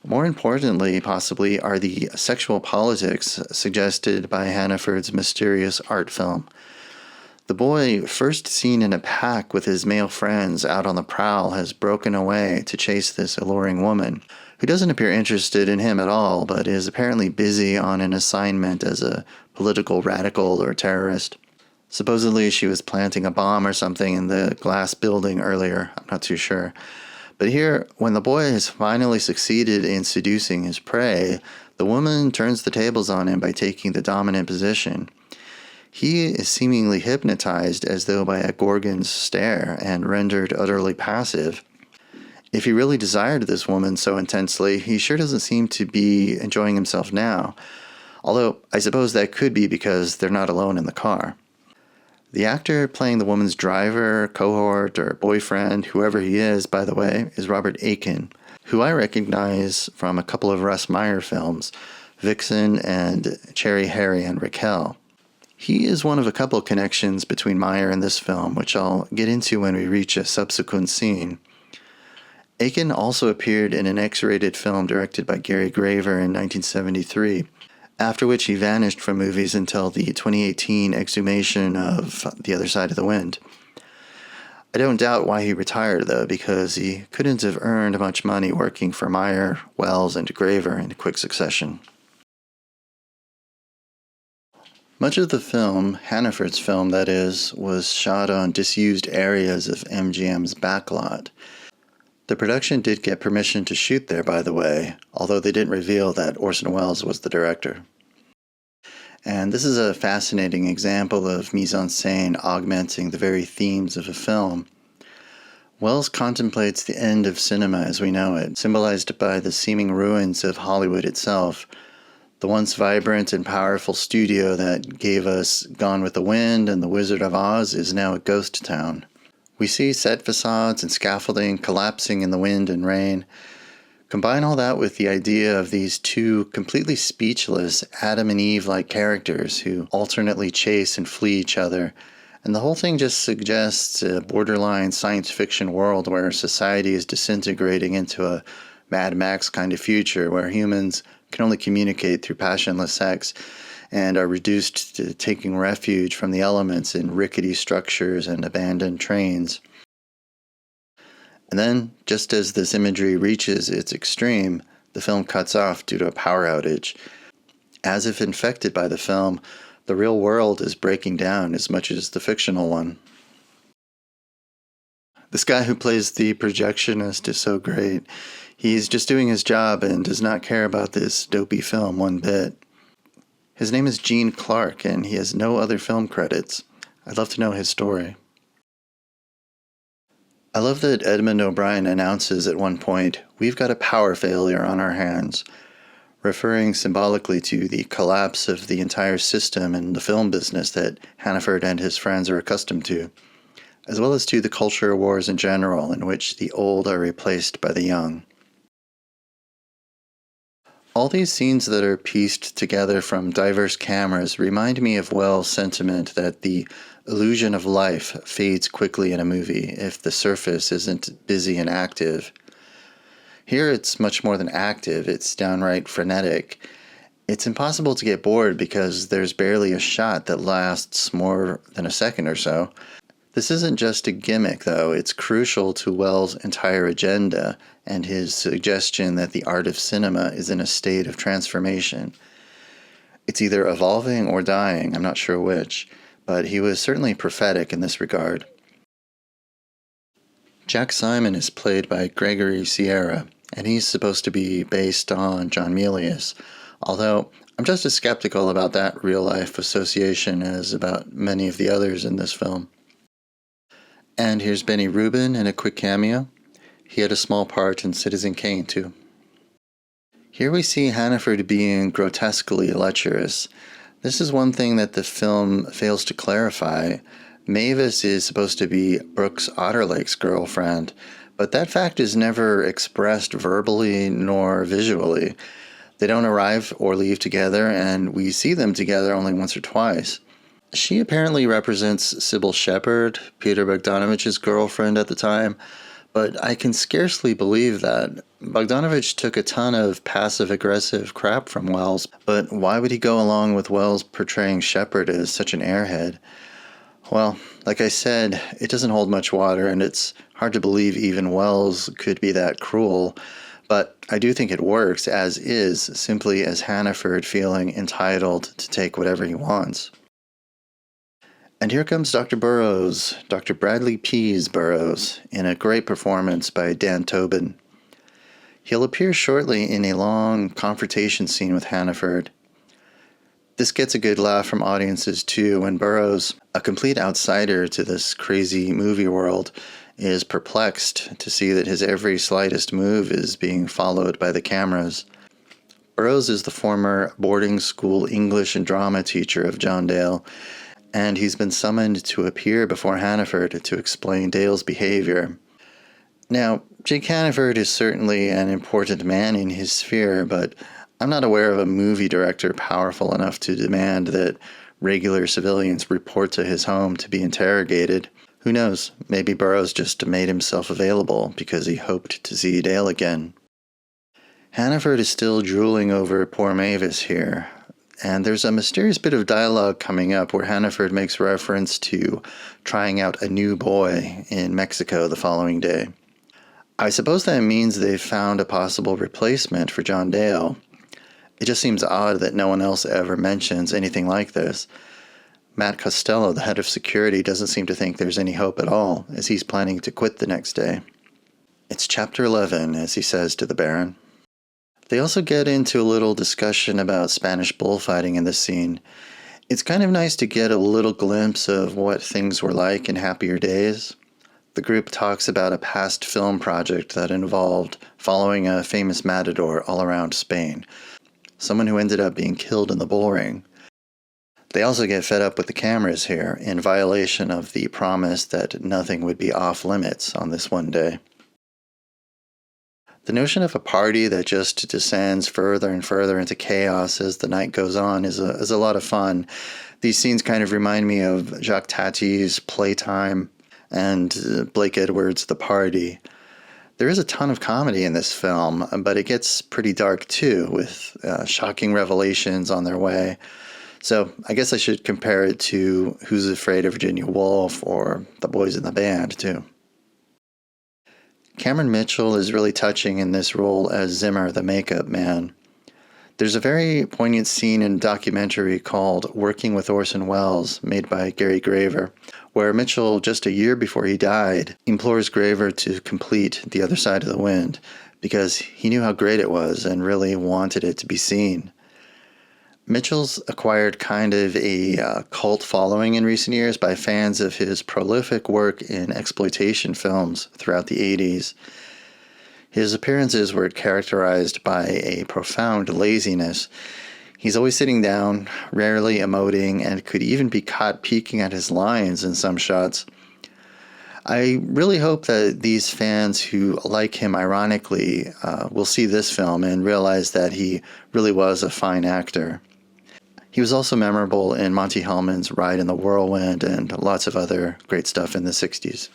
More importantly, possibly, are the sexual politics suggested by Hannaford's mysterious art film. The boy, first seen in a pack with his male friends out on the prowl, has broken away to chase this alluring woman, who doesn't appear interested in him at all, but is apparently busy on an assignment as a political radical or terrorist. Supposedly she was planting a bomb or something in the glass building earlier, I'm not too sure. But here, when the boy has finally succeeded in seducing his prey, the woman turns the tables on him by taking the dominant position. He is seemingly hypnotized as though by a Gorgon's stare and rendered utterly passive. If he really desired this woman so intensely, he sure doesn't seem to be enjoying himself now, although I suppose that could be because they're not alone in the car. The actor playing the woman's driver, cohort, or boyfriend, whoever he is, by the way, is Robert Aiken, who I recognize from a couple of Russ Meyer films, Vixen and Cherry, Harry, and Raquel. He is one of a couple connections between Meyer and this film, which I'll get into when we reach a subsequent scene. Aiken also appeared in an X-rated film directed by Gary Graver in 1973, after which he vanished from movies until the 2018 exhumation of The Other Side of the Wind. I don't doubt why he retired, though, because he couldn't have earned much money working for Meyer, Wells, and Graver in quick succession. Much of the film, Hannaford's film that is, was shot on disused areas of MGM's backlot. The production did get permission to shoot there, by the way, although they didn't reveal that Orson Welles was the director. And this is a fascinating example of mise-en-scène augmenting the very themes of a film. Welles contemplates the end of cinema as we know it, symbolized by the seeming ruins of Hollywood itself, the once vibrant and powerful studio that gave us Gone with the Wind and The Wizard of Oz is now a ghost town. We see set facades and scaffolding collapsing in the wind and rain. Combine all that with the idea of these two completely speechless Adam and Eve-like characters who alternately chase and flee each other, and the whole thing just suggests a borderline science fiction world where society is disintegrating into a Mad Max kind of future where humans can only communicate through passionless sex and are reduced to taking refuge from the elements in rickety structures and abandoned trains. And then, just as this imagery reaches its extreme, the film cuts off due to a power outage. As if infected by the film, the real world is breaking down as much as the fictional one. This guy who plays the projectionist is so great. He's just doing his job and does not care about this dopey film one bit. His name is Gene Clark, and he has no other film credits. I'd love to know his story. I love that Edmund O'Brien announces at one point, "We've got a power failure on our hands," referring symbolically to the collapse of the entire system in the film business that Hannaford and his friends are accustomed to, as well as to the culture wars in general, in which the old are replaced by the young. All these scenes that are pieced together from diverse cameras remind me of Wells' sentiment that the illusion of life fades quickly in a movie if the surface isn't busy and active. Here it's much more than active, it's downright frenetic. It's impossible to get bored because there's barely a shot that lasts more than a second or so. This isn't just a gimmick, though. It's crucial to Wells' entire agenda and his suggestion that the art of cinema is in a state of transformation. It's either evolving or dying, I'm not sure which, but he was certainly prophetic in this regard. Jack Simon is played by Gregory Sierra, and he's supposed to be based on John Milius, although I'm just as skeptical about that real-life association as about many of the others in this film. And here's Benny Rubin in a quick cameo. He had a small part in Citizen Kane, too. Here we see Hannaford being grotesquely lecherous. This is one thing that the film fails to clarify. Mavis is supposed to be Brooks Otterlake's girlfriend, but that fact is never expressed verbally nor visually. They don't arrive or leave together, and we see them together only once or twice. She apparently represents Sybil Shepherd, Peter Bogdanovich's girlfriend at the time, but I can scarcely believe that. Bogdanovich took a ton of passive-aggressive crap from Wells, but why would he go along with Wells portraying Shepherd as such an airhead? Well, like I said, it doesn't hold much water, and it's hard to believe even Wells could be that cruel, but I do think it works as is, simply as Hannaford feeling entitled to take whatever he wants. And here comes Dr. Burroughs, Dr. Bradley Pease Burroughs, in a great performance by Dan Tobin. He'll appear shortly in a long confrontation scene with Hannaford. This gets a good laugh from audiences too, when Burroughs, a complete outsider to this crazy movie world, is perplexed to see that his every slightest move is being followed by the cameras. Burroughs is the former boarding school English and drama teacher of John Dale, and he's been summoned to appear before Hannaford to explain Dale's behavior. Now, Jake Hannaford is certainly an important man in his sphere, but I'm not aware of a movie director powerful enough to demand that regular civilians report to his home to be interrogated. Who knows, maybe Burroughs just made himself available because he hoped to see Dale again. Hannaford is still drooling over poor Mavis here. And there's a mysterious bit of dialogue coming up where Hannaford makes reference to trying out a new boy in Mexico the following day. I suppose that means they've found a possible replacement for John Dale. It just seems odd that no one else ever mentions anything like this. Matt Costello, the head of security, doesn't seem to think there's any hope at all, as he's planning to quit the next day. It's chapter 11, as he says to the Baron. They also get into a little discussion about Spanish bullfighting in this scene. It's kind of nice to get a little glimpse of what things were like in happier days. The group talks about a past film project that involved following a famous matador all around Spain, someone who ended up being killed in the bull ring. They also get fed up with the cameras here, in violation of the promise that nothing would be off limits on this one day. The notion of a party that just descends further and further into chaos as the night goes on is a lot of fun. These scenes kind of remind me of Jacques Tati's Playtime and Blake Edwards' The Party. There is a ton of comedy in this film, but it gets pretty dark too, with shocking revelations on their way. So I guess I should compare it to Who's Afraid of Virginia Woolf or The Boys in the Band too. Cameron Mitchell is really touching in this role as Zimmer, the makeup man. There's a very poignant scene in a documentary called Working with Orson Welles, made by Gary Graver, where Mitchell, just a year before he died, implores Graver to complete The Other Side of the Wind, because he knew how great it was and really wanted it to be seen. Mitchell's acquired kind of a cult following in recent years by fans of his prolific work in exploitation films throughout the 80s. His appearances were characterized by a profound laziness. He's always sitting down, rarely emoting, and could even be caught peeking at his lines in some shots. I really hope that these fans who like him ironically will see this film and realize that he really was a fine actor. He was also memorable in Monty Hellman's Ride in the Whirlwind and lots of other great stuff in the 60s.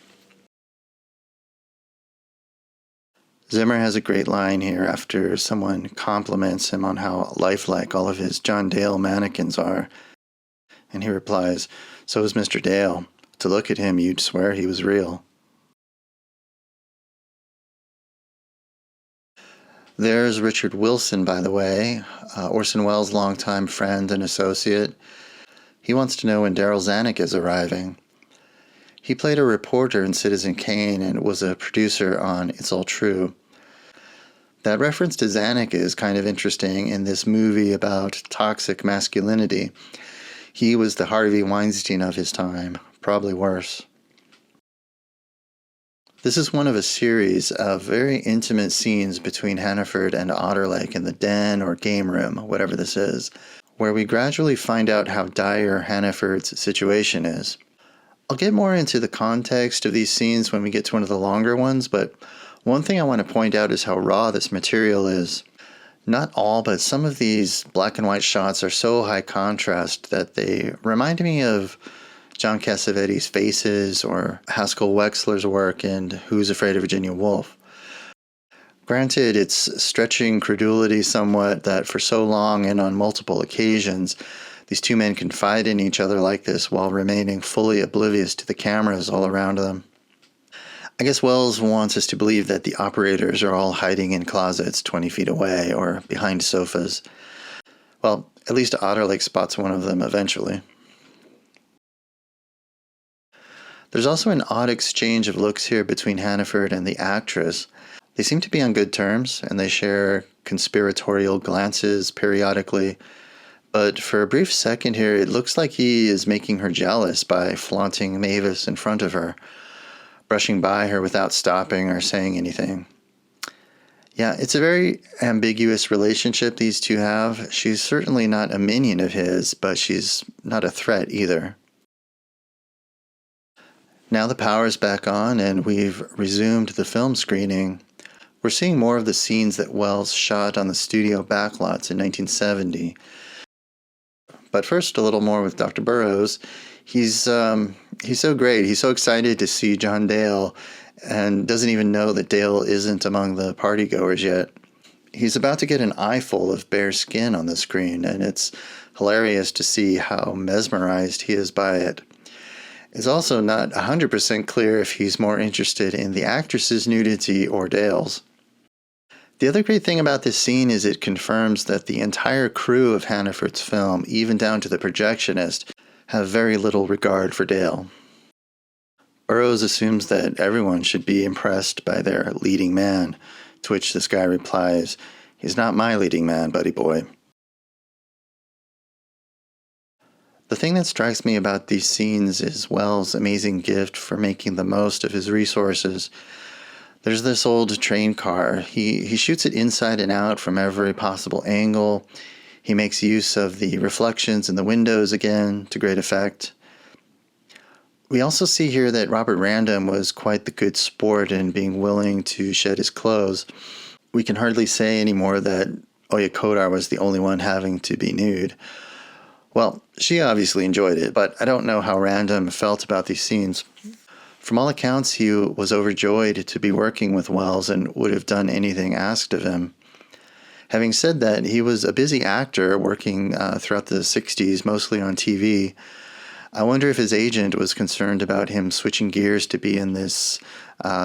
Zimmer has a great line here after someone compliments him on how lifelike all of his John Dale mannequins are. And he replies, "So is Mr. Dale. To look at him, you'd swear he was real." There's Richard Wilson, by the way, Orson Welles' longtime friend and associate. He wants to know when Darryl Zanuck is arriving. He played a reporter in Citizen Kane and was a producer on It's All True. That reference to Zanuck is kind of interesting in this movie about toxic masculinity. He was the Harvey Weinstein of his time, probably worse. This is one of a series of very intimate scenes between Hannaford and Otterlake in the den or game room, whatever this is, where we gradually find out how dire Hannaford's situation is. I'll get more into the context of these scenes when we get to one of the longer ones, but one thing I want to point out is how raw this material is. Not all, but some of these black and white shots are so high contrast that they remind me of John Cassavetes' Faces or Haskell Wexler's work in Who's Afraid of Virginia Woolf. Granted, it's stretching credulity somewhat that for so long and on multiple occasions, these two men confide in each other like this while remaining fully oblivious to the cameras all around them. I guess Welles wants us to believe that the operators are all hiding in closets 20 feet away or behind sofas. Well, at least Otterlake spots one of them eventually. There's also an odd exchange of looks here between Hannaford and the actress. They seem to be on good terms, and they share conspiratorial glances periodically. But for a brief second here, it looks like he is making her jealous by flaunting Mavis in front of her, brushing by her without stopping or saying anything. Yeah, it's a very ambiguous relationship these two have. She's certainly not a minion of his, but she's not a threat either. Now the power's back on and we've resumed the film screening. We're seeing more of the scenes that Welles shot on the studio backlots in 1970. But first, a little more with Dr. Burroughs. He's so great. He's so excited to see John Dale and doesn't even know that Dale isn't among the partygoers yet. He's about to get an eyeful of bare skin on the screen, and it's hilarious to see how mesmerized he is by it. It's also not 100% clear if he's more interested in the actress's nudity or Dale's. The other great thing about this scene is it confirms that the entire crew of Hannaford's film, even down to the projectionist, have very little regard for Dale. Burroughs assumes that everyone should be impressed by their leading man, to which this guy replies, "He's not my leading man, buddy boy." The thing that strikes me about these scenes is Welles' amazing gift for making the most of his resources. There's this old train car. He shoots it inside and out from every possible angle. He makes use of the reflections in the windows again to great effect. We also see here that Robert Random was quite the good sport in being willing to shed his clothes. We can hardly say anymore that Oya Kodar was the only one having to be nude. Well, she obviously enjoyed it, but I don't know how Random felt about these scenes. From all accounts, he was overjoyed to be working with Welles and would have done anything asked of him. Having said that, he was a busy actor working throughout the 60s, mostly on TV. I wonder if his agent was concerned about him switching gears to be in this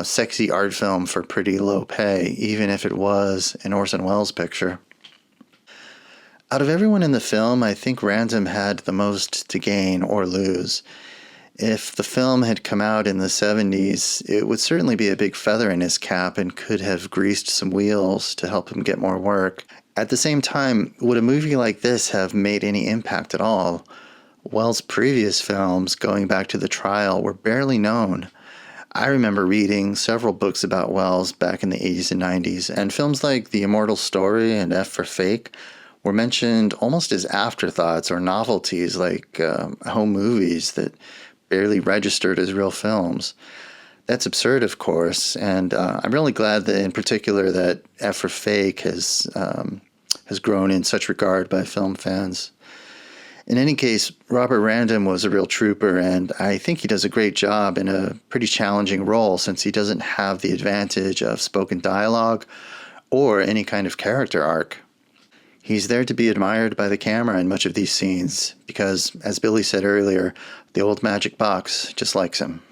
sexy art film for pretty low pay, even if it was an Orson Welles picture. Out of everyone in the film, I think Random had the most to gain or lose. If the film had come out in the 70s, it would certainly be a big feather in his cap and could have greased some wheels to help him get more work. At the same time, would a movie like this have made any impact at all? Wells' previous films, going back to the trial, were barely known. I remember reading several books about Wells back in the 80s and 90s, and films like The Immortal Story and F for Fake were mentioned almost as afterthoughts or novelties, like home movies that barely registered as real films. That's absurd, of course, and I'm really glad that, in particular, that F for Fake has grown in such regard by film fans. In any case, Robert Random was a real trooper, and I think he does a great job in a pretty challenging role since he doesn't have the advantage of spoken dialogue or any kind of character arc. He's there to be admired by the camera in much of these scenes because, as Billy said earlier, the old magic box just likes him.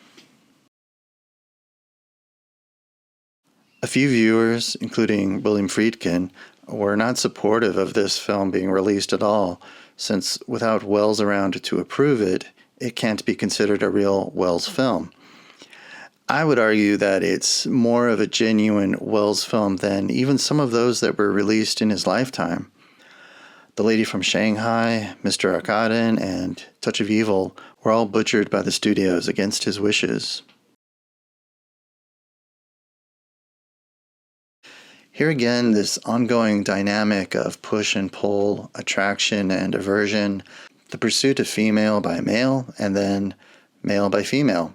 A few viewers, including William Friedkin, were not supportive of this film being released at all, since without Wells around to approve it, it can't be considered a real Wells film. I would argue that it's more of a genuine Wells film than even some of those that were released in his lifetime. The Lady from Shanghai, Mr. Arkadin, and Touch of Evil were all butchered by the studios against his wishes. Here again, this ongoing dynamic of push and pull, attraction and aversion, the pursuit of female by male, and then male by female.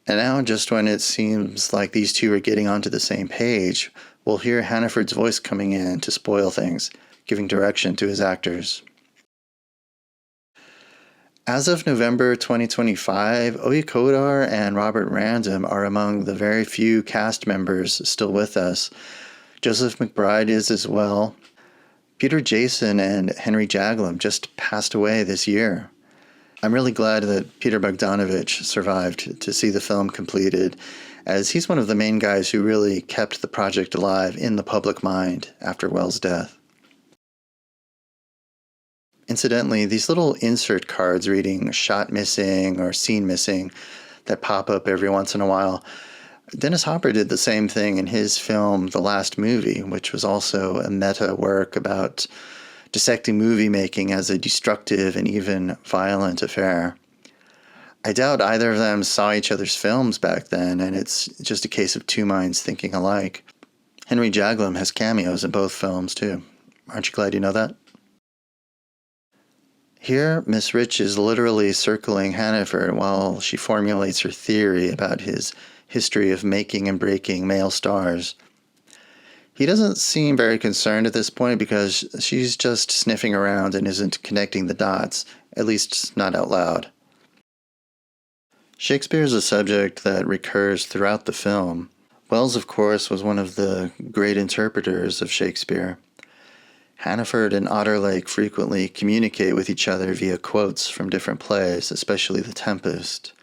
And now, just when it seems like these two are getting onto the same page, we'll hear Hannaford's voice coming in to spoil things, giving direction to his actors. As of November 2025, Oye Kodar and Robert Random are among the very few cast members still with us. Joseph McBride is as well. Peter Jason and Henry Jaglom just passed away this year. I'm really glad that Peter Bogdanovich survived to see the film completed, as he's one of the main guys who really kept the project alive in the public mind after Wells' death. Incidentally, these little insert cards reading shot missing or scene missing that pop up every once in a while, Dennis Hopper did the same thing in his film The Last Movie, which was also a meta work about dissecting movie making as a destructive and even violent affair. I doubt either of them saw each other's films back then, and it's just a case of two minds thinking alike. Henry Jaglom has cameos in both films, too. Aren't you glad you know that? Here, Miss Rich is literally circling Hannaford while she formulates her theory about his history of making and breaking male stars. He doesn't seem very concerned at this point because she's just sniffing around and isn't connecting the dots, at least not out loud. Shakespeare is a subject that recurs throughout the film. Wells, of course, was one of the great interpreters of Shakespeare. Hannaford and Otterlake frequently communicate with each other via quotes from different plays, especially The Tempest.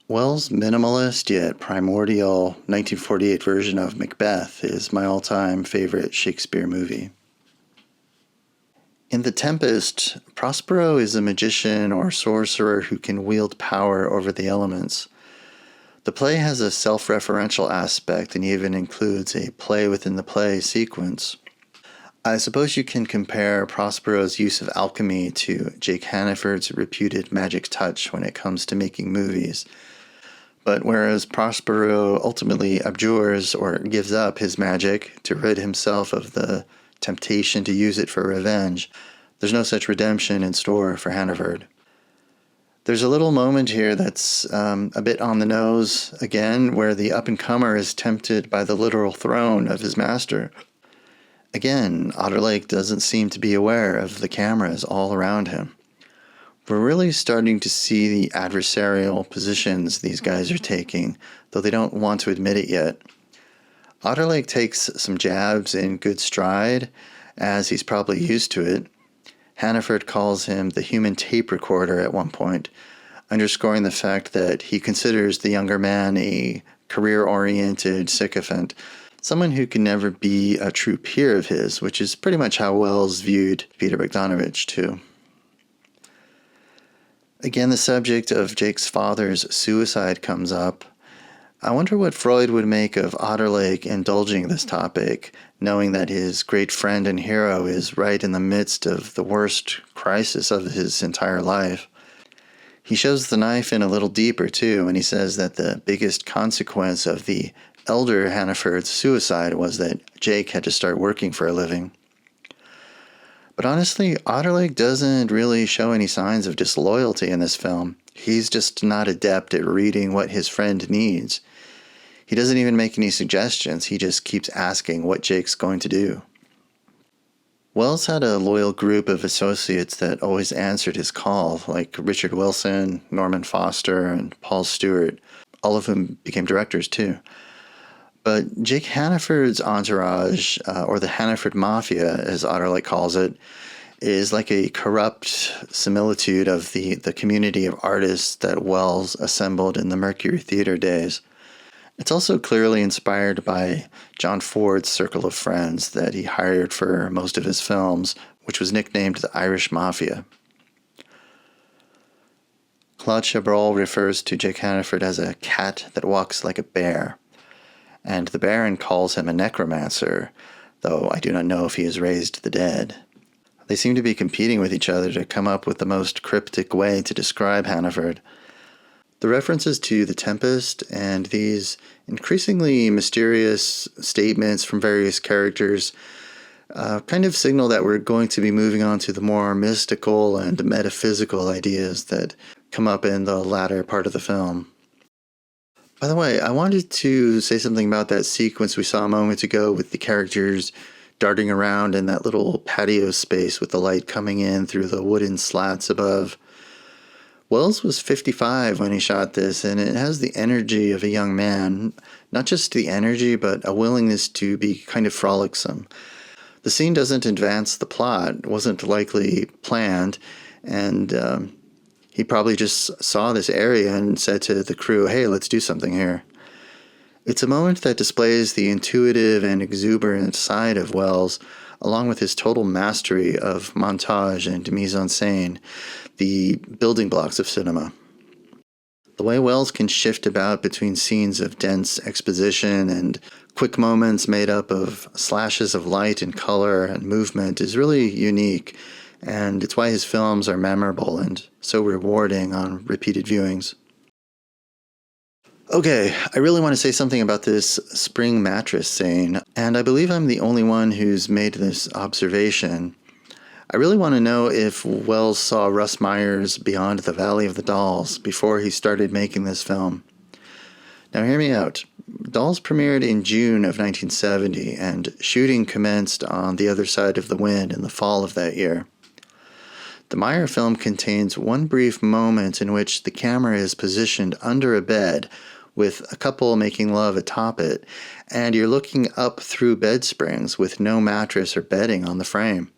Wells' minimalist yet primordial 1948 version of Macbeth is my all-time favorite Shakespeare movie. In The Tempest, Prospero is a magician or sorcerer who can wield power over the elements. The play has a self-referential aspect and even includes a play-within-the-play sequence. I suppose you can compare Prospero's use of alchemy to Jake Hannaford's reputed magic touch when it comes to making movies. But whereas Prospero ultimately abjures or gives up his magic to rid himself of the temptation to use it for revenge, there's no such redemption in store for Hannaford. There's a little moment here that's a bit on the nose, again, where the up-and-comer is tempted by the literal throne of his master. Again, Otterlake doesn't seem to be aware of the cameras all around him. We're really starting to see the adversarial positions these guys are taking, though they don't want to admit it yet. Otterlake takes some jabs in good stride, as he's probably used to it. Hannaford calls him the human tape recorder at one point, underscoring the fact that he considers the younger man a career-oriented sycophant, someone who can never be a true peer of his, which is pretty much how Wells viewed Peter Bogdanovich, too. Again, the subject of Jake's father's suicide comes up. I wonder what Freud would make of Otterlake indulging this topic, knowing that his great friend and hero is right in the midst of the worst crisis of his entire life. He shows the knife in a little deeper, too, when he says that the biggest consequence of the elder Hannaford's suicide was that Jake had to start working for a living. But honestly, Otterlake doesn't really show any signs of disloyalty in this film. He's just not adept at reading what his friend needs. He doesn't even make any suggestions. He just keeps asking what Jake's going to do. Wells had a loyal group of associates that always answered his call, like Richard Wilson, Norman Foster, and Paul Stewart, all of whom became directors too. But Jake Hannaford's entourage, or the Hannaford Mafia, as Otterlake calls it, is like a corrupt similitude of the community of artists that Wells assembled in the Mercury Theater days. It's also clearly inspired by John Ford's circle of friends that he hired for most of his films, which was nicknamed the Irish Mafia. Claude Chabrol refers to Jake Hannaford as a cat that walks like a bear, and the Baron calls him a necromancer, though I do not know if he has raised the dead. They seem to be competing with each other to come up with the most cryptic way to describe Hannaford. The references to The Tempest and these increasingly mysterious statements from various characters kind of signal that we're going to be moving on to the more mystical and metaphysical ideas that come up in the latter part of the film. By the way, I wanted to say something about that sequence we saw a moment ago with the characters darting around in that little patio space with the light coming in through the wooden slats above. Wells was 55 when he shot this, and it has the energy of a young man. Not just the energy, but a willingness to be kind of frolicsome. The scene doesn't advance the plot, wasn't likely planned, and he probably just saw this area and said to the crew, hey, let's do something here. It's a moment that displays the intuitive and exuberant side of Wells, along with his total mastery of montage and mise-en-scène, the building blocks of cinema. The way Wells can shift about between scenes of dense exposition and quick moments made up of slashes of light and color and movement is really unique, and it's why his films are memorable and so rewarding on repeated viewings. Okay, I really want to say something about this spring mattress scene, and I believe I'm the only one who's made this observation. I really want to know if Wells saw Russ Meyer's Beyond the Valley of the Dolls before he started making this film. Now hear me out. Dolls premiered in June of 1970, and shooting commenced on The Other Side of the Wind in the fall of that year. The Meyer film contains one brief moment in which the camera is positioned under a bed with a couple making love atop it, and you're looking up through bed springs with no mattress or bedding on the frame.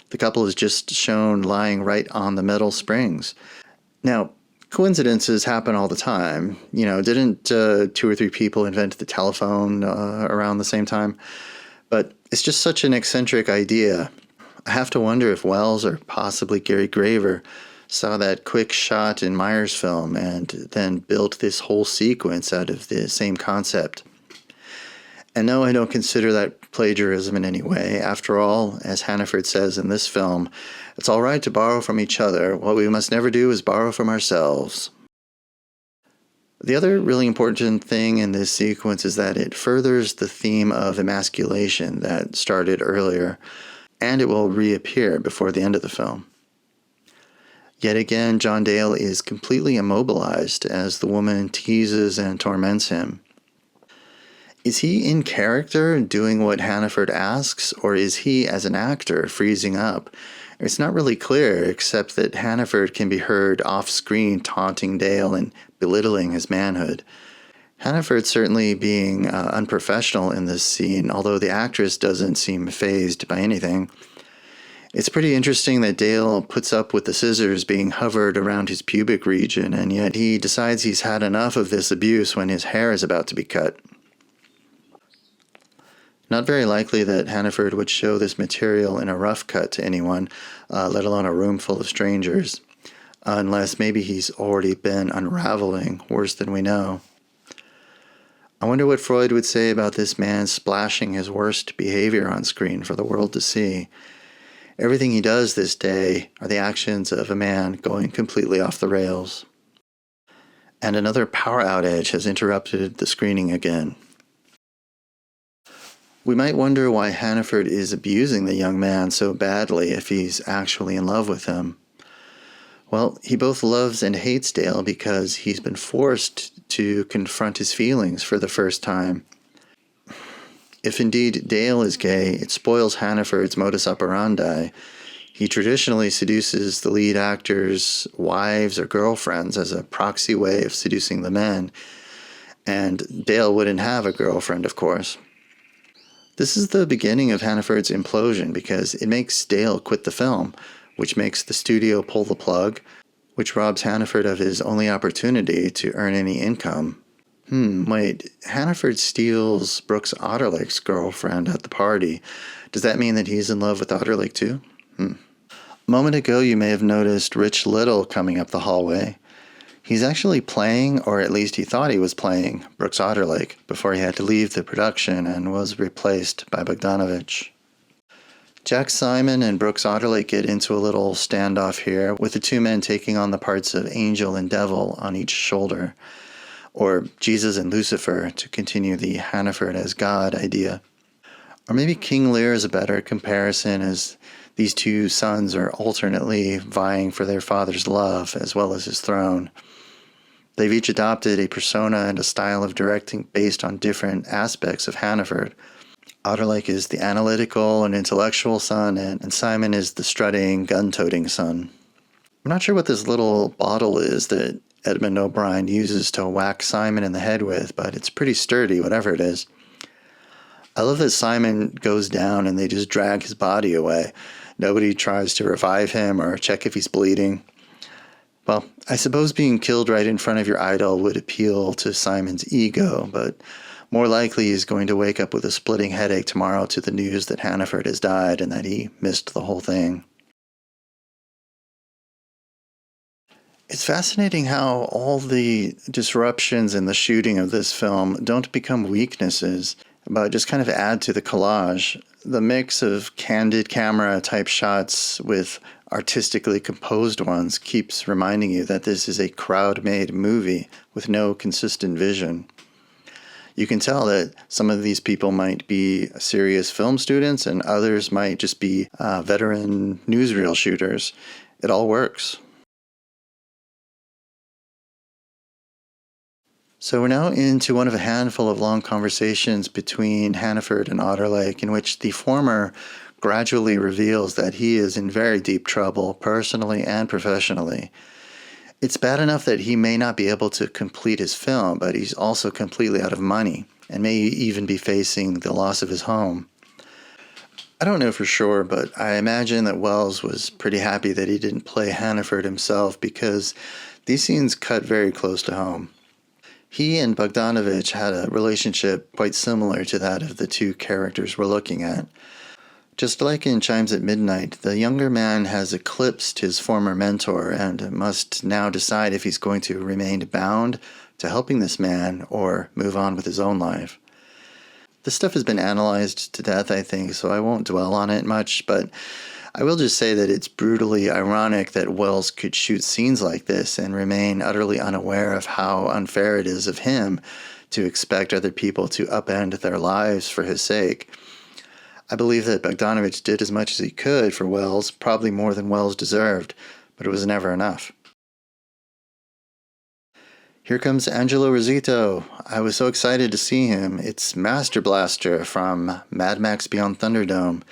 The couple is just shown lying right on the metal springs. Now, coincidences happen all the time. You know, didn't 2 or 3 people invent the telephone around the same time? But it's just such an eccentric idea. I have to wonder if Wells or possibly Gary Graver saw that quick shot in Meyer's film and then built this whole sequence out of the same concept. And no, I don't consider that plagiarism in any way. After all, as Hannaford says in this film, it's all right to borrow from each other. What we must never do is borrow from ourselves. The other really important thing in this sequence is that it furthers the theme of emasculation that started earlier, and it will reappear before the end of the film. Yet again, John Dale is completely immobilized as the woman teases and torments him. Is he in character doing what Hannaford asks, or is he, as an actor, freezing up? It's not really clear, except that Hannaford can be heard off-screen taunting Dale and belittling his manhood. Hannaford certainly being unprofessional in this scene, although the actress doesn't seem fazed by anything. It's pretty interesting that Dale puts up with the scissors being hovered around his pubic region, and yet he decides he's had enough of this abuse when his hair is about to be cut. Not very likely that Hannaford would show this material in a rough cut to anyone, let alone a room full of strangers. unless maybe he's already been unraveling worse than we know. I wonder what Freud would say about this man splashing his worst behavior on screen for the world to see. Everything he does this day are the actions of a man going completely off the rails. And another power outage has interrupted the screening again. We might wonder why Hannaford is abusing the young man so badly if he's actually in love with him. Well, he both loves and hates Dale because he's been forced to confront his feelings for the first time. If indeed Dale is gay, it spoils Hannaford's modus operandi. He traditionally seduces the lead actor's wives or girlfriends as a proxy way of seducing the men, and Dale wouldn't have a girlfriend, of course. This is the beginning of Hannaford's implosion because it makes Dale quit the film, which makes the studio pull the plug, which robs Hannaford of his only opportunity to earn any income. Wait, Hannaford steals Brooks Otterlick's girlfriend at the party. Does that mean that he's in love with Otterlick too? A moment ago you may have noticed Rich Little coming up the hallway. He's actually playing, or at least he thought he was playing, Brooks Otterlick before he had to leave the production and was replaced by Bogdanovich. Jack Simon and Brooks Otterlick get into a little standoff here, with the two men taking on the parts of angel and devil on each shoulder, or Jesus and Lucifer to continue the Hannaford as God idea. Or maybe King Lear is a better comparison, as these two sons are alternately vying for their father's love as well as his throne. They've each adopted a persona and a style of directing based on different aspects of Hannaford. Otterlick is the analytical and intellectual son, and Simon is the strutting, gun-toting son. I'm not sure what this little bottle is that Edmund O'Brien uses to whack Simon in the head with, but it's pretty sturdy, whatever it is. I love that Simon goes down and they just drag his body away. Nobody tries to revive him or check if he's bleeding. Well, I suppose being killed right in front of your idol would appeal to Simon's ego, but more likely he's going to wake up with a splitting headache tomorrow to the news that Hannaford has died and that he missed the whole thing. It's fascinating how all the disruptions in the shooting of this film don't become weaknesses, but just kind of add to the collage. The mix of candid camera type shots with artistically composed ones keeps reminding you that this is a crowd-made movie with no consistent vision. You can tell that some of these people might be serious film students and others might just be veteran newsreel shooters. It all works. So we're now into one of a handful of long conversations between Hannaford and Otterlick, in which the former gradually reveals that he is in very deep trouble, personally and professionally. It's bad enough that he may not be able to complete his film, but he's also completely out of money, and may even be facing the loss of his home. I don't know for sure, but I imagine that Wells was pretty happy that he didn't play Hannaford himself, because these scenes cut very close to home. He and Bogdanovich had a relationship quite similar to that of the two characters we're looking at. Just like in Chimes at Midnight, the younger man has eclipsed his former mentor and must now decide if he's going to remain bound to helping this man or move on with his own life. This stuff has been analyzed to death, I think, so I won't dwell on it much, but I will just say that it's brutally ironic that Wells could shoot scenes like this and remain utterly unaware of how unfair it is of him to expect other people to upend their lives for his sake. I believe that Bogdanovich did as much as he could for Wells, probably more than Wells deserved, but it was never enough. Here comes Angelo Rosito. I was so excited to see him. It's Master Blaster from Mad Max Beyond Thunderdome.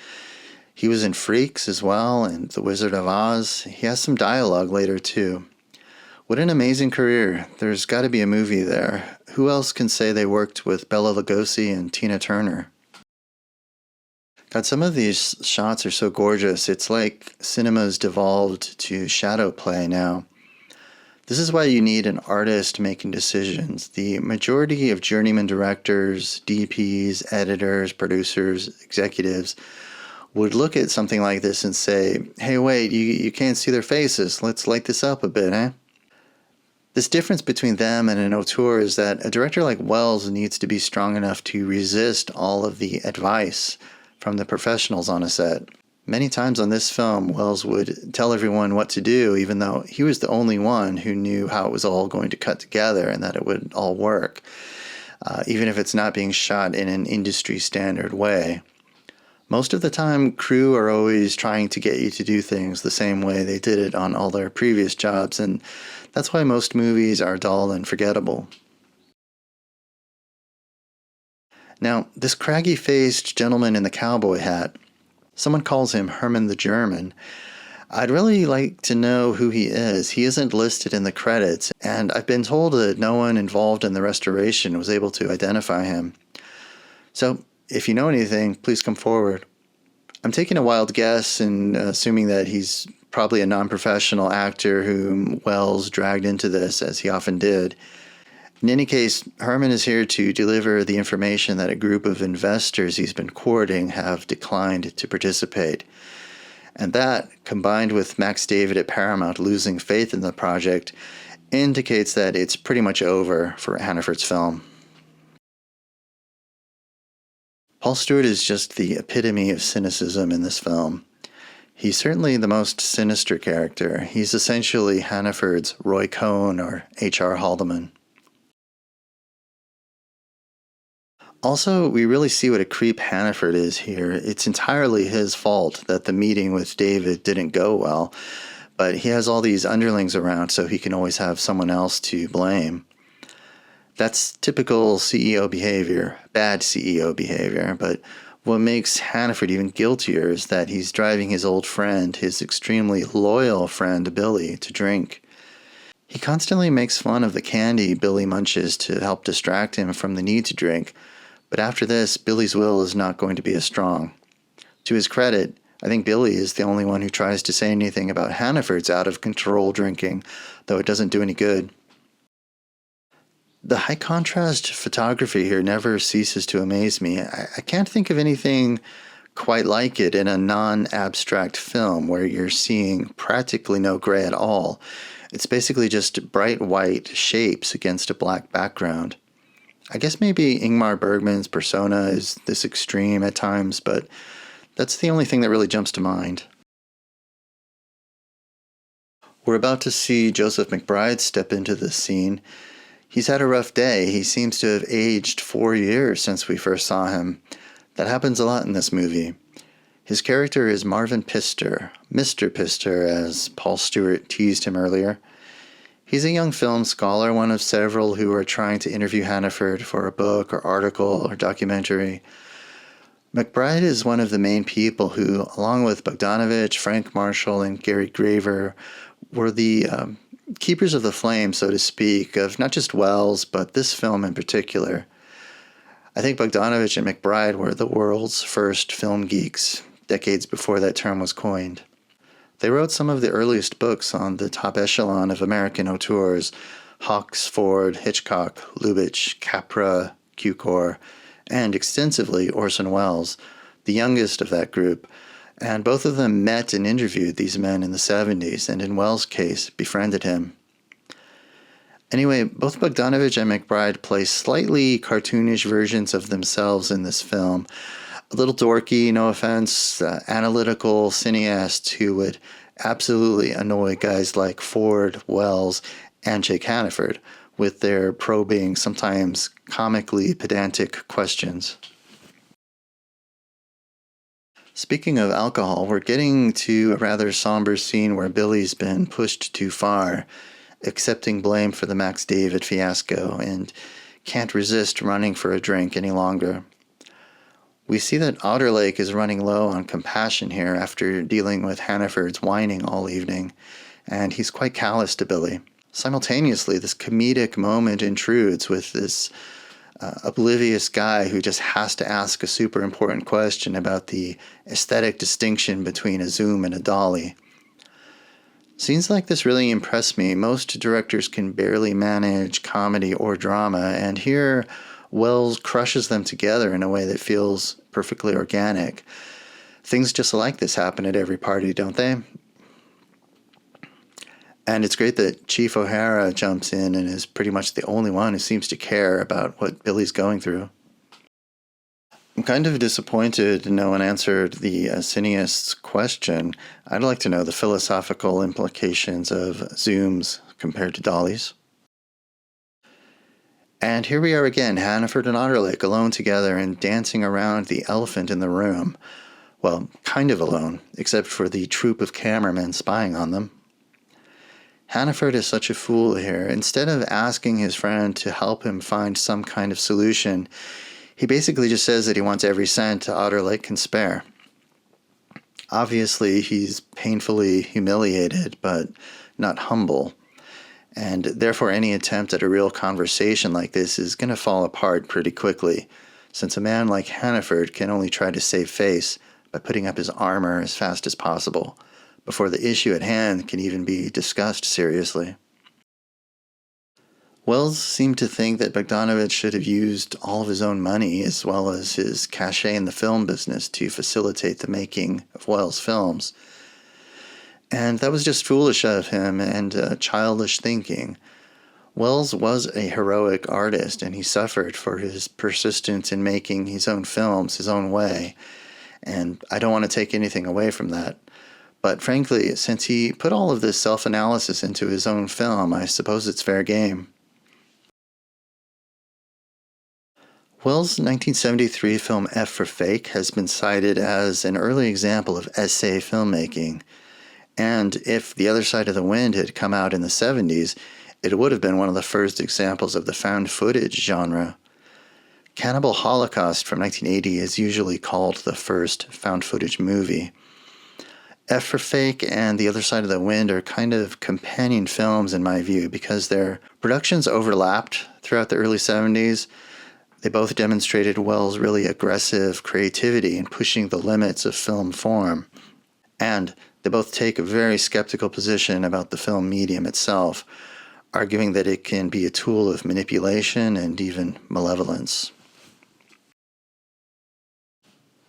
He was in Freaks as well, and The Wizard of Oz. He has some dialogue later too. What an amazing career. There's got to be a movie there. Who else can say they worked with Bela Lugosi and Tina Turner? God, some of these shots are so gorgeous. It's like cinema's devolved to shadow play now. This is why you need an artist making decisions. The majority of journeyman directors, DPs, editors, producers, executives would look at something like this and say, hey, wait, you can't see their faces. Let's light this up a bit, eh? This difference between them and an auteur is that a director like Wells needs to be strong enough to resist all of the advice from the professionals on a set. Many times on this film, Wells would tell everyone what to do, even though he was the only one who knew how it was all going to cut together and that it would all work, even if it's not being shot in an industry standard way. Most of the time, crew are always trying to get you to do things the same way they did it on all their previous jobs, and that's why most movies are dull and forgettable. Now, this craggy-faced gentleman in the cowboy hat, someone calls him Herman the German. I'd really like to know who he is. He isn't listed in the credits, and I've been told that no one involved in the restoration was able to identify him. So, if you know anything, please come forward. I'm taking a wild guess and assuming that he's probably a non-professional actor whom Wells dragged into this, as he often did. In any case, Herman is here to deliver the information that a group of investors he's been courting have declined to participate. And that, combined with Max David at Paramount losing faith in the project, indicates that it's pretty much over for Hannaford's film. Paul Stewart is just the epitome of cynicism in this film. He's certainly the most sinister character. He's essentially Hannaford's Roy Cohn or H.R. Haldeman. Also, we really see what a creep Hannaford is here. It's entirely his fault that the meeting with David didn't go well, but he has all these underlings around so he can always have someone else to blame. That's typical CEO behavior, bad CEO behavior, but what makes Hannaford even guiltier is that he's driving his old friend, his extremely loyal friend Billy, to drink. He constantly makes fun of the candy Billy munches to help distract him from the need to drink, but after this, Billy's will is not going to be as strong. To his credit, I think Billy is the only one who tries to say anything about Hannaford's out-of-control drinking, though it doesn't do any good. The high-contrast photography here never ceases to amaze me. I can't think of anything quite like it in a non-abstract film where you're seeing practically no gray at all. It's basically just bright white shapes against a black background. I guess maybe Ingmar Bergman's persona is this extreme at times, but that's the only thing that really jumps to mind. We're about to see Joseph McBride step into this scene. He's had a rough day. He seems to have aged 4 years since we first saw him. That happens a lot in this movie. His character is Marvin Pister, Mr. Pister, as Paul Stewart teased him earlier. He's a young film scholar, one of several who are trying to interview Hannaford for a book or article or documentary. McBride is one of the main people who, along with Bogdanovich, Frank Marshall, and Gary Graver, were the keepers of the flame, so to speak, of not just Wells, but this film in particular. I think Bogdanovich and McBride were the world's first film geeks, decades before that term was coined. They wrote some of the earliest books on the top echelon of American auteurs: Hawks, Ford, Hitchcock, Lubitsch, Capra, Cukor, and extensively Orson Welles, the youngest of that group, and both of them met and interviewed these men in the 70s, and in Wells' case, befriended him. Anyway, both Bogdanovich and McBride play slightly cartoonish versions of themselves in this film. A little dorky, no offense, analytical cineasts who would absolutely annoy guys like Ford, Wells, and Jake Hannaford with their probing, sometimes comically pedantic questions. Speaking of alcohol, we're getting to a rather somber scene where Billy's been pushed too far, accepting blame for the Max David fiasco, and can't resist running for a drink any longer. We see that Otterlake is running low on compassion here after dealing with Hannaford's whining all evening, and he's quite callous to Billy. Simultaneously, this comedic moment intrudes with this oblivious guy who just has to ask a super important question about the aesthetic distinction between a zoom and a dolly. Scenes like this really impress me. Most directors can barely manage comedy or drama, and here Wells crushes them together in a way that feels perfectly organic. Things just like this happen at every party, don't they? And it's great that Chief O'Hara jumps in and is pretty much the only one who seems to care about what Billy's going through. I'm kind of disappointed no one answered the Cineastes question. I'd like to know the philosophical implications of zooms compared to dollies. And here we are again, Hannaford and Otterlake alone together and dancing around the elephant in the room. Well, kind of alone, except for the troop of cameramen spying on them. Hannaford is such a fool here. Instead of asking his friend to help him find some kind of solution, he basically just says that he wants every cent Otterlake can spare. Obviously, he's painfully humiliated, but not humble. And therefore, any attempt at a real conversation like this is going to fall apart pretty quickly, since a man like Hannaford can only try to save face by putting up his armor as fast as possible, before the issue at hand can even be discussed seriously. Wells seemed to think that Bogdanovich should have used all of his own money as well as his cachet in the film business to facilitate the making of Wells' films. And that was just foolish of him and childish thinking. Wells was a heroic artist, and he suffered for his persistence in making his own films his own way. And I don't want to take anything away from that. But frankly, since he put all of this self-analysis into his own film, I suppose it's fair game. Wells' 1973 film F for Fake has been cited as an early example of essay filmmaking. And if The Other Side of the Wind had come out in the 70s, it would have been one of the first examples of the found footage genre. Cannibal Holocaust from 1980 is usually called the first found footage movie. F for Fake and The Other Side of the Wind are kind of companion films in my view because their productions overlapped throughout the early 70s. They both demonstrated Wells' really aggressive creativity in pushing the limits of film form. And they both take a very skeptical position about the film medium itself, arguing that it can be a tool of manipulation and even malevolence.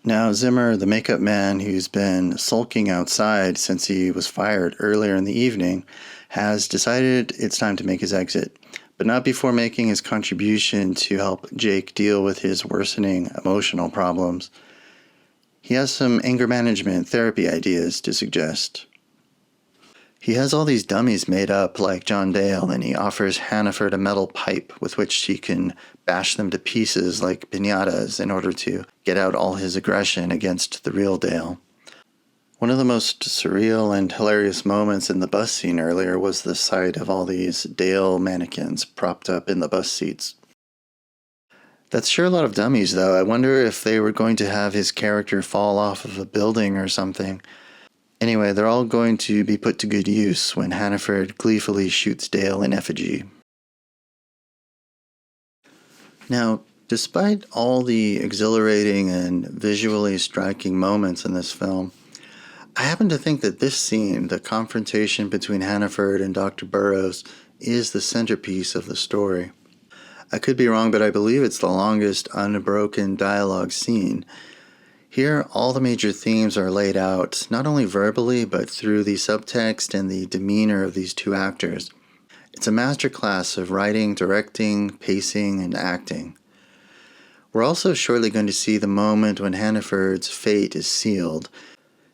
Now, Zimmer, the makeup man who's been sulking outside since he was fired earlier in the evening, has decided it's time to make his exit, but not before making his contribution to help Jake deal with his worsening emotional problems. He has some anger management therapy ideas to suggest. He has all these dummies made up like John Dale, and he offers Hannaford a metal pipe with which he can bash them to pieces like piñatas in order to get out all his aggression against the real Dale. One of the most surreal and hilarious moments in the bus scene earlier was the sight of all these Dale mannequins propped up in the bus seats. That's sure a lot of dummies, though. I wonder if they were going to have his character fall off of a building or something. Anyway, they're all going to be put to good use when Hannaford gleefully shoots Dale in effigy. Now, despite all the exhilarating and visually striking moments in this film, I happen to think that this scene, the confrontation between Hannaford and Dr. Burroughs, is the centerpiece of the story. I could be wrong, but I believe it's the longest unbroken dialogue scene. Here, all the major themes are laid out, not only verbally, but through the subtext and the demeanor of these two actors. It's a masterclass of writing, directing, pacing, and acting. We're also shortly going to see the moment when Hannaford's fate is sealed.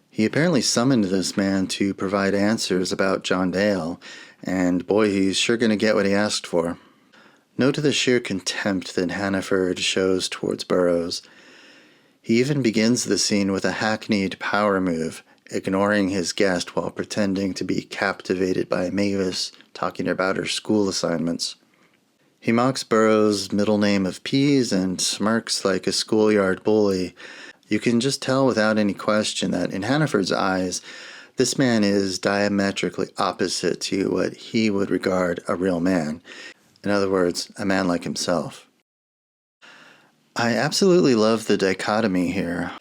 He apparently summoned this man to provide answers about John Dale, and boy, he's sure going to get what he asked for. Note the sheer contempt that Hannaford shows towards Burroughs. He even begins the scene with a hackneyed power move, ignoring his guest while pretending to be captivated by Mavis talking about her school assignments. He mocks Burroughs' middle name of Pease and smirks like a schoolyard bully. You can just tell without any question that in Hannaford's eyes, this man is diametrically opposite to what he would regard a real man. In other words, a man like himself. I absolutely love the dichotomy here.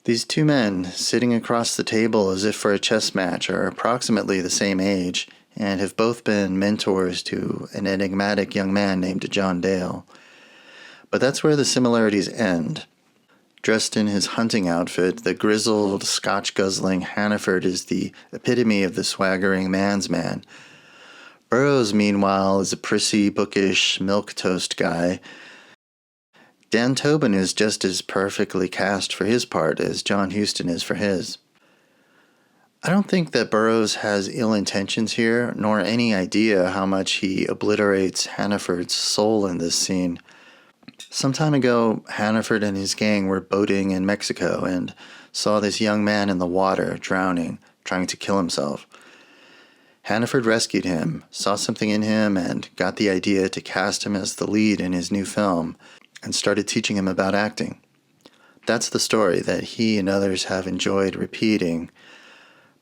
These two men, sitting across the table as if for a chess match, are approximately the same age, and have both been mentors to an enigmatic young man named John Dale. But that's where the similarities end. Dressed in his hunting outfit, the grizzled, scotch-guzzling Hannaford is the epitome of the swaggering man's man. Burroughs, meanwhile, is a prissy, bookish, milquetoast guy. Dan Tobin is just as perfectly cast for his part as John Huston is for his. I don't think that Burroughs has ill intentions here, nor any idea how much he obliterates Hannaford's soul in this scene. Some time ago, Hannaford and his gang were boating in Mexico and saw this young man in the water, drowning, trying to kill himself. Hannaford rescued him, saw something in him, and got the idea to cast him as the lead in his new film, and started teaching him about acting. That's the story that he and others have enjoyed repeating.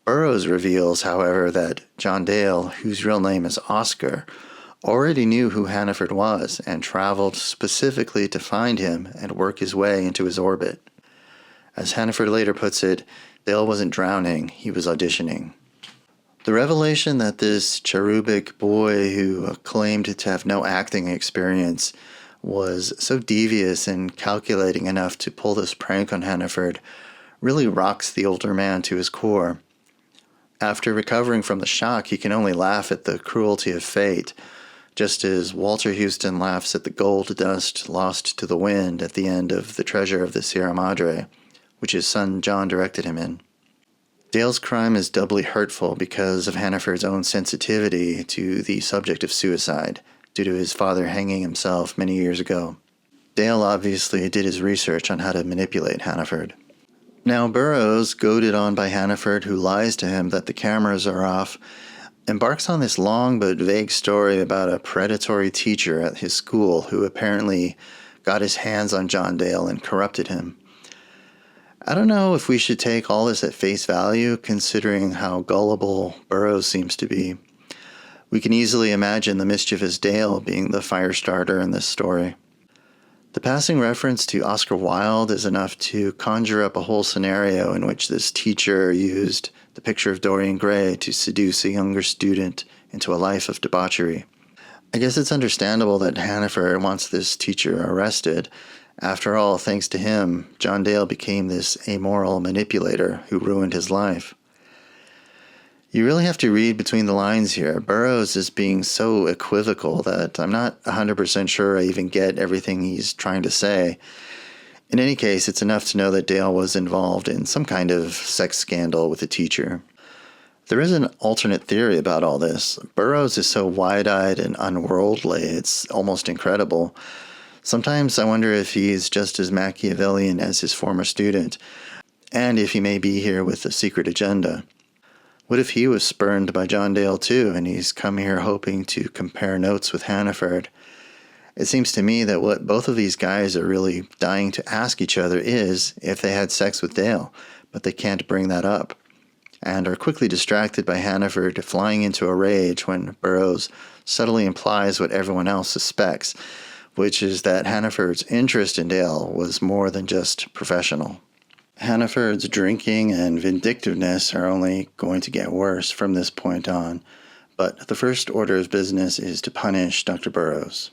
Burroughs reveals, however, that John Dale, whose real name is Oscar, already knew who Hannaford was and traveled specifically to find him and work his way into his orbit. As Hannaford later puts it, Dale wasn't drowning, he was auditioning. The revelation that this cherubic boy who claimed to have no acting experience was so devious and calculating enough to pull this prank on Hannaford really rocks the older man to his core. After recovering from the shock, he can only laugh at the cruelty of fate, just as Walter Huston laughs at the gold dust lost to the wind at the end of The Treasure of the Sierra Madre, which his son John directed him in. Dale's crime is doubly hurtful because of Hannaford's own sensitivity to the subject of suicide, due to his father hanging himself many years ago. Dale obviously did his research on how to manipulate Hannaford. Now Burroughs, goaded on by Hannaford, who lies to him that the cameras are off, embarks on this long but vague story about a predatory teacher at his school who apparently got his hands on John Dale and corrupted him. I don't know if we should take all this at face value, considering how gullible Burroughs seems to be. We can easily imagine the mischievous Dale being the fire starter in this story. The passing reference to Oscar Wilde is enough to conjure up a whole scenario in which this teacher used the picture of Dorian Gray to seduce a younger student into a life of debauchery. I guess it's understandable that Hannaford wants this teacher arrested. After all, thanks to him, John Dale became this amoral manipulator who ruined his life. You really have to read between the lines here. Burroughs is being so equivocal that I'm not 100% sure I even get everything he's trying to say. In any case, it's enough to know that Dale was involved in some kind of sex scandal with a teacher. There is an alternate theory about all this. Burroughs is so wide-eyed and unworldly, it's almost incredible. Sometimes I wonder if he's just as Machiavellian as his former student, and if he may be here with a secret agenda. What if he was spurned by John Dale too, and he's come here hoping to compare notes with Hannaford? It seems to me that what both of these guys are really dying to ask each other is if they had sex with Dale, but they can't bring that up, and are quickly distracted by Hannaford flying into a rage when Burroughs subtly implies what everyone else suspects, which is that Hannaford's interest in Dale was more than just professional. Hannaford's drinking and vindictiveness are only going to get worse from this point on, but the first order of business is to punish Dr. Burroughs.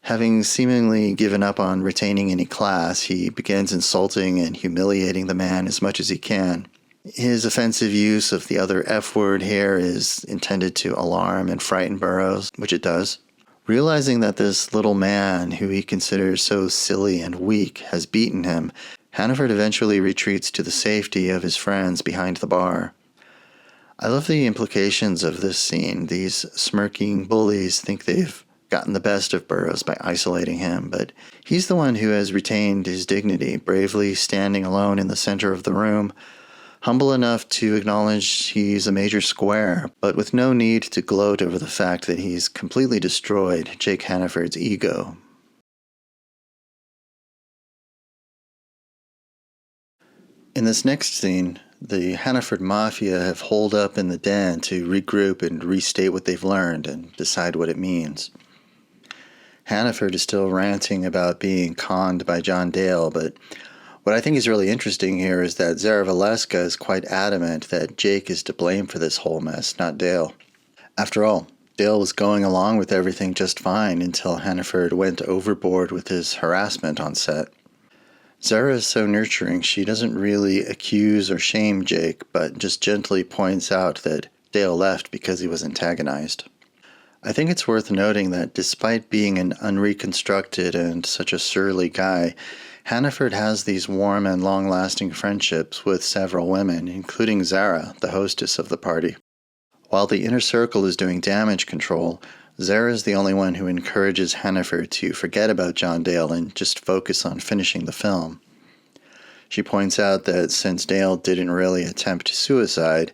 Having seemingly given up on retaining any class, he begins insulting and humiliating the man as much as he can. His offensive use of the other F word here is intended to alarm and frighten Burroughs, which it does. Realizing that this little man, who he considers so silly and weak, has beaten him, Hannaford eventually retreats to the safety of his friends behind the bar. I love the implications of this scene. These smirking bullies think they've gotten the best of Burroughs by isolating him, but he's the one who has retained his dignity, bravely standing alone in the center of the room, humble enough to acknowledge he's a major square, but with no need to gloat over the fact that he's completely destroyed Jake Hannaford's ego. In this next scene, the Hannaford Mafia have holed up in the den to regroup and restate what they've learned and decide what it means. Hannaford is still ranting about being conned by John Dale, but what I think is really interesting here is that Zara Valeska is quite adamant that Jake is to blame for this whole mess, not Dale. After all, Dale was going along with everything just fine until Hannaford went overboard with his harassment on set. Zara is so nurturing. She doesn't really accuse or shame Jake, but just gently points out that Dale left because he was antagonized. I think it's worth noting that despite being an unreconstructed and such a surly guy, Hannaford has these warm and long-lasting friendships with several women, including Zara, the hostess of the party. While the inner circle is doing damage control, Zara is the only one who encourages Hannaford to forget about John Dale and just focus on finishing the film. She points out that since Dale didn't really attempt suicide,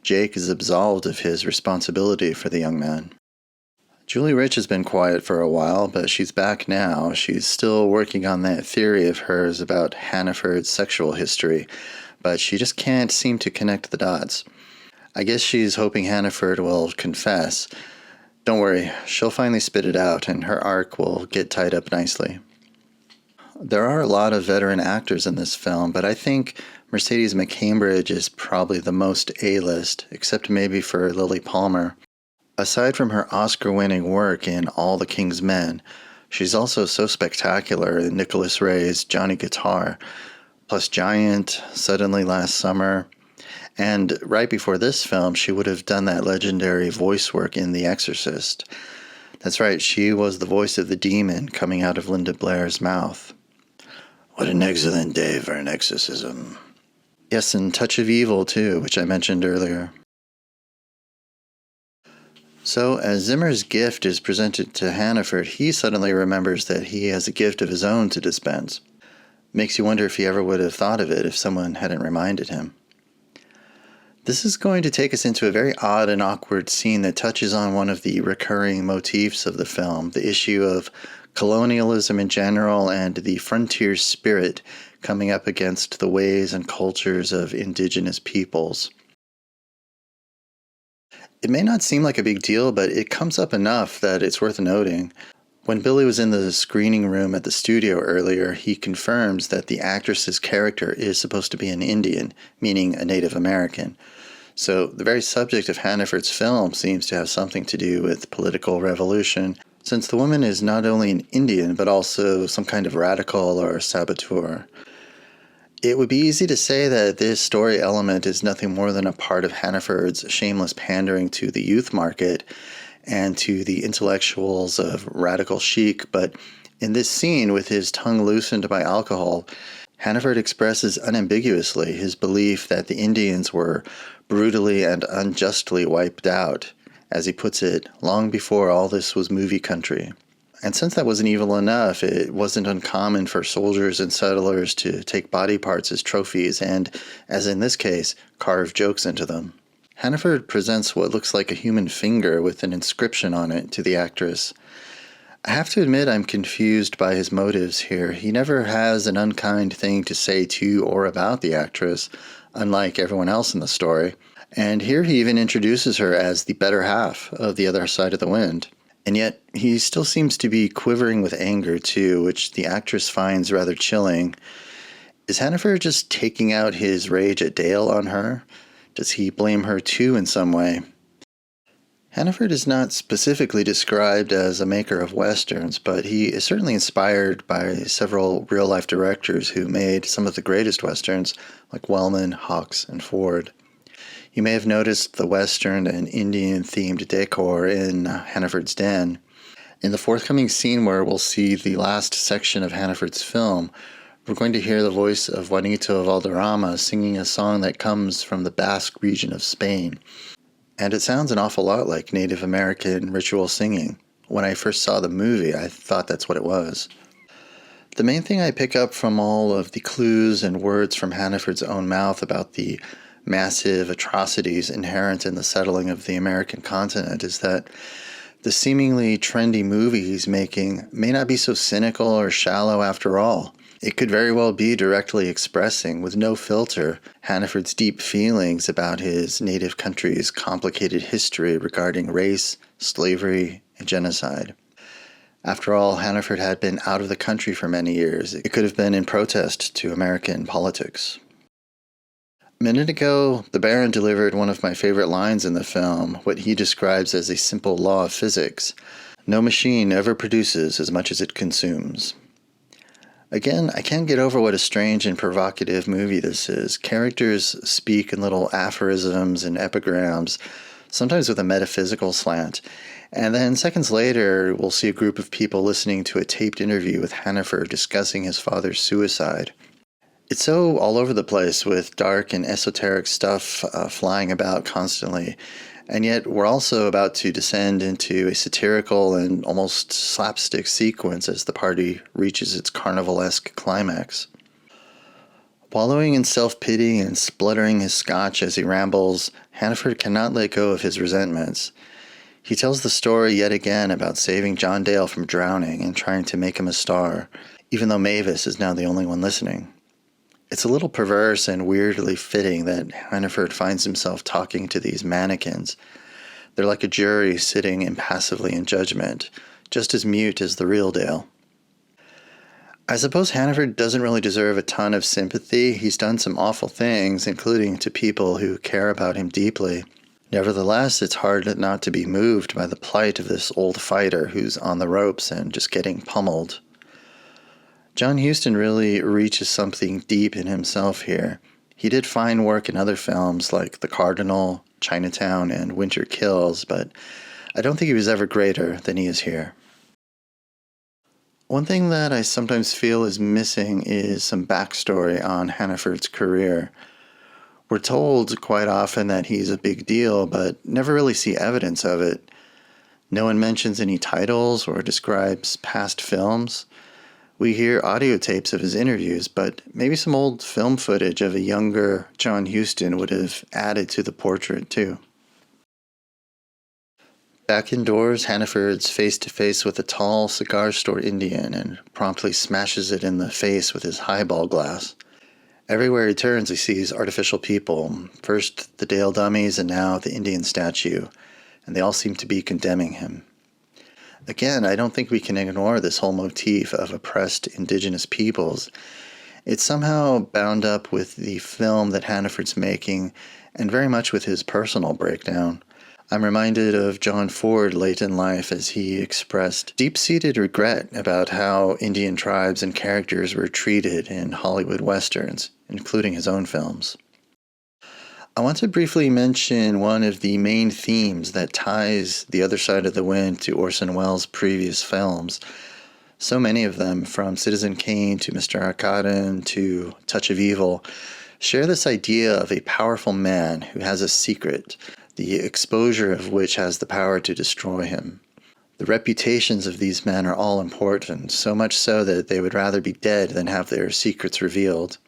Jake is absolved of his responsibility for the young man. Julie Rich has been quiet for a while, but she's back now. She's still working on that theory of hers about Hannaford's sexual history, but she just can't seem to connect the dots. I guess she's hoping Hannaford will confess. Don't worry, she'll finally spit it out, and her arc will get tied up nicely. There are a lot of veteran actors in this film, but I think Mercedes McCambridge is probably the most A-list, except maybe for Lily Palmer. Aside from her Oscar-winning work in All the King's Men, she's also so spectacular in Nicholas Ray's Johnny Guitar, plus Giant, Suddenly Last Summer, and right before this film, she would have done that legendary voice work in The Exorcist. That's right, she was the voice of the demon coming out of Linda Blair's mouth. What an excellent day for an exorcism. Yes, and Touch of Evil, too, which I mentioned earlier. So, as Zimmer's gift is presented to Hannaford, he suddenly remembers that he has a gift of his own to dispense. Makes you wonder if he ever would have thought of it if someone hadn't reminded him. This is going to take us into a very odd and awkward scene that touches on one of the recurring motifs of the film, the issue of colonialism in general and the frontier spirit coming up against the ways and cultures of indigenous peoples. It may not seem like a big deal, but it comes up enough that it's worth noting. When Billy was in the screening room at the studio earlier, he confirms that the actress's character is supposed to be an Indian, meaning a Native American. So the very subject of Hannaford's film seems to have something to do with political revolution, since the woman is not only an Indian, but also some kind of radical or saboteur. It would be easy to say that this story element is nothing more than a part of Hannaford's shameless pandering to the youth market and to the intellectuals of radical chic, but in this scene, with his tongue loosened by alcohol, Hannaford expresses unambiguously his belief that the Indians were brutally and unjustly wiped out, as he puts it, long before all this was movie country. And since that wasn't evil enough, it wasn't uncommon for soldiers and settlers to take body parts as trophies and, as in this case, carve jokes into them. Hannaford presents what looks like a human finger with an inscription on it to the actress. I have to admit I'm confused by his motives here. He never has an unkind thing to say to or about the actress, unlike everyone else in the story. And here he even introduces her as the better half of The Other Side of the Wind. And yet, he still seems to be quivering with anger, too, which the actress finds rather chilling. Is Hannaford just taking out his rage at Dale on her? Does he blame her, too, in some way? Hannaford is not specifically described as a maker of westerns, but he is certainly inspired by several real-life directors who made some of the greatest westerns, like Wellman, Hawks, and Ford. You may have noticed the Western and Indian-themed decor in Hannaford's Den. In the forthcoming scene where we'll see the last section of Hannaford's film, we're going to hear the voice of Juanito Valderrama singing a song that comes from the Basque region of Spain. And it sounds an awful lot like Native American ritual singing. When I first saw the movie, I thought that's what it was. The main thing I pick up from all of the clues and words from Hannaford's own mouth about the massive atrocities inherent in the settling of the American continent is that the seemingly trendy movie he's making may not be so cynical or shallow after all. It could very well be directly expressing, with no filter, Hannaford's deep feelings about his native country's complicated history regarding race, slavery, and genocide. After all, Hannaford had been out of the country for many years. It could have been in protest to American politics. A minute ago, the Baron delivered one of my favorite lines in the film, what he describes as a simple law of physics. No machine ever produces as much as it consumes. Again, I can't get over what a strange and provocative movie this is. Characters speak in little aphorisms and epigrams, sometimes with a metaphysical slant. And then seconds later, we'll see a group of people listening to a taped interview with Hannaford discussing his father's suicide. It's so all over the place with dark and esoteric stuff flying about constantly. And yet we're also about to descend into a satirical and almost slapstick sequence as the party reaches its carnivalesque climax. Wallowing in self-pity and spluttering his scotch as he rambles, Hannaford cannot let go of his resentments. He tells the story yet again about saving John Dale from drowning and trying to make him a star, even though Mavis is now the only one listening. It's a little perverse and weirdly fitting that Hannaford finds himself talking to these mannequins. They're like a jury sitting impassively in judgment, just as mute as the real Dale. I suppose Hannaford doesn't really deserve a ton of sympathy. He's done some awful things, including to people who care about him deeply. Nevertheless, it's hard not to be moved by the plight of this old fighter who's on the ropes and just getting pummeled. John Huston really reaches something deep in himself here. He did fine work in other films like The Cardinal, Chinatown, and Winter Kills, but I don't think he was ever greater than he is here. One thing that I sometimes feel is missing is some backstory on Hannaford's career. We're told quite often that he's a big deal, but never really see evidence of it. No one mentions any titles or describes past films. We hear audio tapes of his interviews, but maybe some old film footage of a younger John Huston would have added to the portrait too. Back indoors, Hannaford's face-to-face with a tall cigar store Indian and promptly smashes it in the face with his highball glass. Everywhere he turns, he sees artificial people, first the Dale dummies and now the Indian statue, and they all seem to be condemning him. Again, I don't think we can ignore this whole motif of oppressed indigenous peoples. It's somehow bound up with the film that Hannaford's making and very much with his personal breakdown. I'm reminded of John Ford late in life as he expressed deep-seated regret about how Indian tribes and characters were treated in Hollywood westerns, including his own films. I want to briefly mention one of the main themes that ties The Other Side of the Wind to Orson Welles' previous films. So many of them, from Citizen Kane to Mr. Arkaden to Touch of Evil, share this idea of a powerful man who has a secret, the exposure of which has the power to destroy him. The reputations of these men are all important, so much so that they would rather be dead than have their secrets revealed.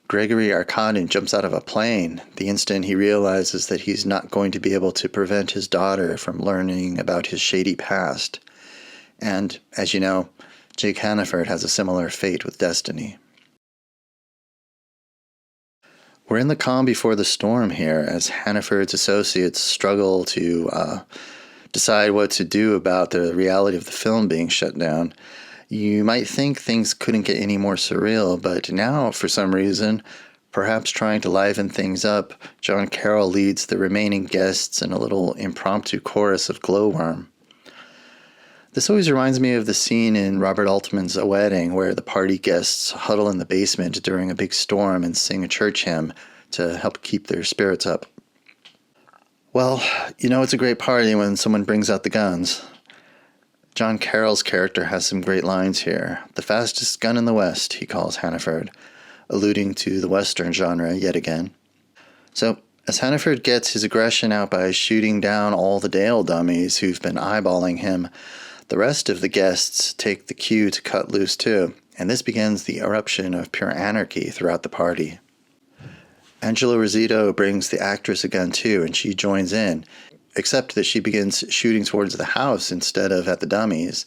Gregory Arkaden jumps out of a plane the instant he realizes that he's not going to be able to prevent his daughter from learning about his shady past. And, as you know, Jake Hannaford has a similar fate with Destiny. We're in the calm before the storm here as Hannaford's associates struggle to decide what to do about the reality of the film being shut down. You might think things couldn't get any more surreal, but now, for some reason, perhaps trying to liven things up, John Carroll leads the remaining guests in a little impromptu chorus of Glowworm. This always reminds me of the scene in Robert Altman's A Wedding, where the party guests huddle in the basement during a big storm and sing a church hymn to help keep their spirits up. Well, you know it's a great party when someone brings out the guns. John Carroll's character has some great lines here. The fastest gun in the West, he calls Hannaford, alluding to the Western genre yet again. So, as Hannaford gets his aggression out by shooting down all the Dale dummies who've been eyeballing him, the rest of the guests take the cue to cut loose too, and this begins the eruption of pure anarchy throughout the party. Angela Rosito brings the actress a gun too, and she joins in, except that she begins shooting towards the house instead of at the dummies.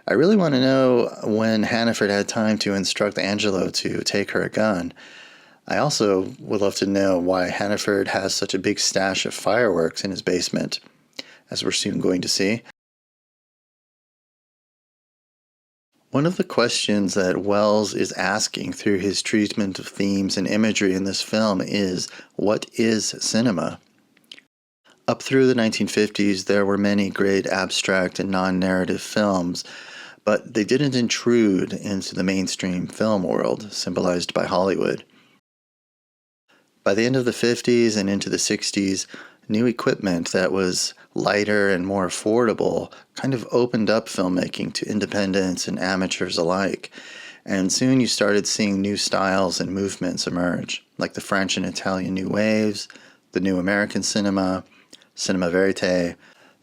I really want to know when Hannaford had time to instruct Angelo to take her a gun. I also would love to know why Hannaford has such a big stash of fireworks in his basement, as we're soon going to see. One of the questions that Welles is asking through his treatment of themes and imagery in this film is, what is cinema? Up through the 1950s, there were many great abstract and non-narrative films, but they didn't intrude into the mainstream film world, symbolized by Hollywood. By the end of the 50s and into the 60s, new equipment that was lighter and more affordable kind of opened up filmmaking to independents and amateurs alike. And soon you started seeing new styles and movements emerge, like the French and Italian New Waves, the New American Cinema, Cinéma Vérité,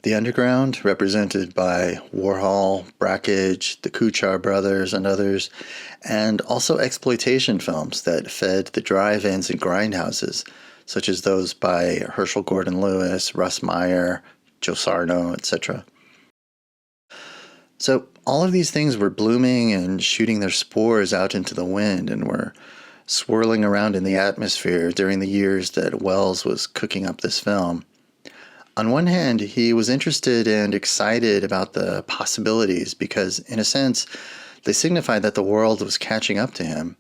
the underground, represented by Warhol, Brakhage, the Kuchar brothers, and others, and also exploitation films that fed the drive-ins and grindhouses, such as those by Herschel Gordon Lewis, Russ Meyer, Joe Sarno, etc. So all of these things were blooming and shooting their spores out into the wind and were swirling around in the atmosphere during the years that Welles was cooking up this film. On one hand, he was interested and excited about the possibilities because, in a sense, they signified that the world was catching up to him.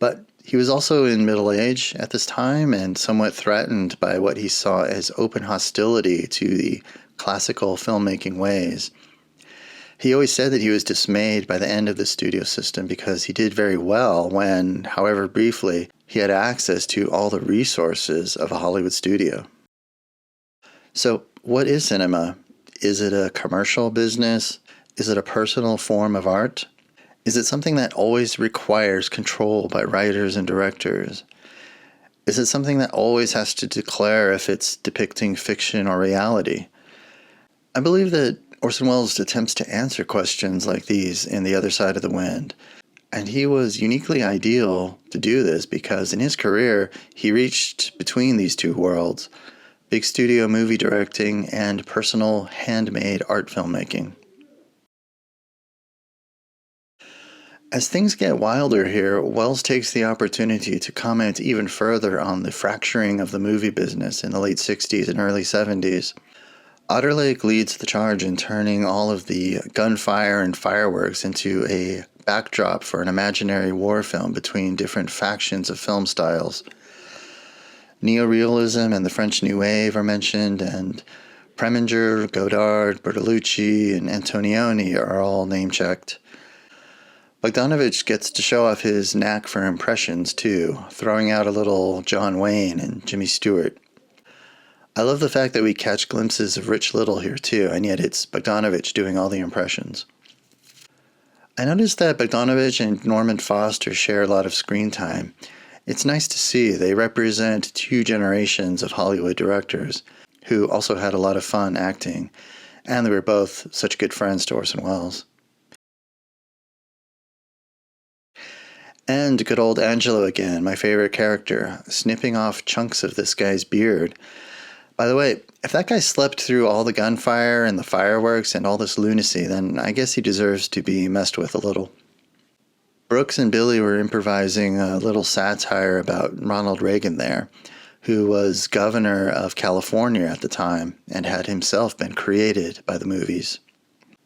But he was also in middle age at this time and somewhat threatened by what he saw as open hostility to the classical filmmaking ways. He always said that he was dismayed by the end of the studio system because he did very well when, however briefly, he had access to all the resources of a Hollywood studio. So, what is cinema? Is it a commercial business? Is it a personal form of art? Is it something that always requires control by writers and directors? Is it something that always has to declare if it's depicting fiction or reality? I believe that Orson Welles attempts to answer questions like these in The Other Side of the Wind. And he was uniquely ideal to do this because in his career, he reached between these two worlds, big studio movie directing and personal handmade art filmmaking. As things get wilder here, Welles takes the opportunity to comment even further on the fracturing of the movie business in the late 60s and early 70s. Otter Lake leads the charge in turning all of the gunfire and fireworks into a backdrop for an imaginary war film between different factions of film styles. Neorealism and the French New Wave are mentioned, and Preminger, Godard, Bertolucci, and Antonioni are all name-checked. Bogdanovich gets to show off his knack for impressions, too, throwing out a little John Wayne and Jimmy Stewart. I love the fact that we catch glimpses of Rich Little here too, and yet it's Bogdanovich doing all the impressions. I noticed that Bogdanovich and Norman Foster share a lot of screen time. It's nice to see they represent two generations of Hollywood directors who also had a lot of fun acting, and they were both such good friends to Orson Welles. And good old Angelo again, my favorite character, snipping off chunks of this guy's beard. By the way, if that guy slept through all the gunfire and the fireworks and all this lunacy, then I guess he deserves to be messed with a little. Brooks and Billy were improvising a little satire about Ronald Reagan there, who was governor of California at the time and had himself been created by the movies.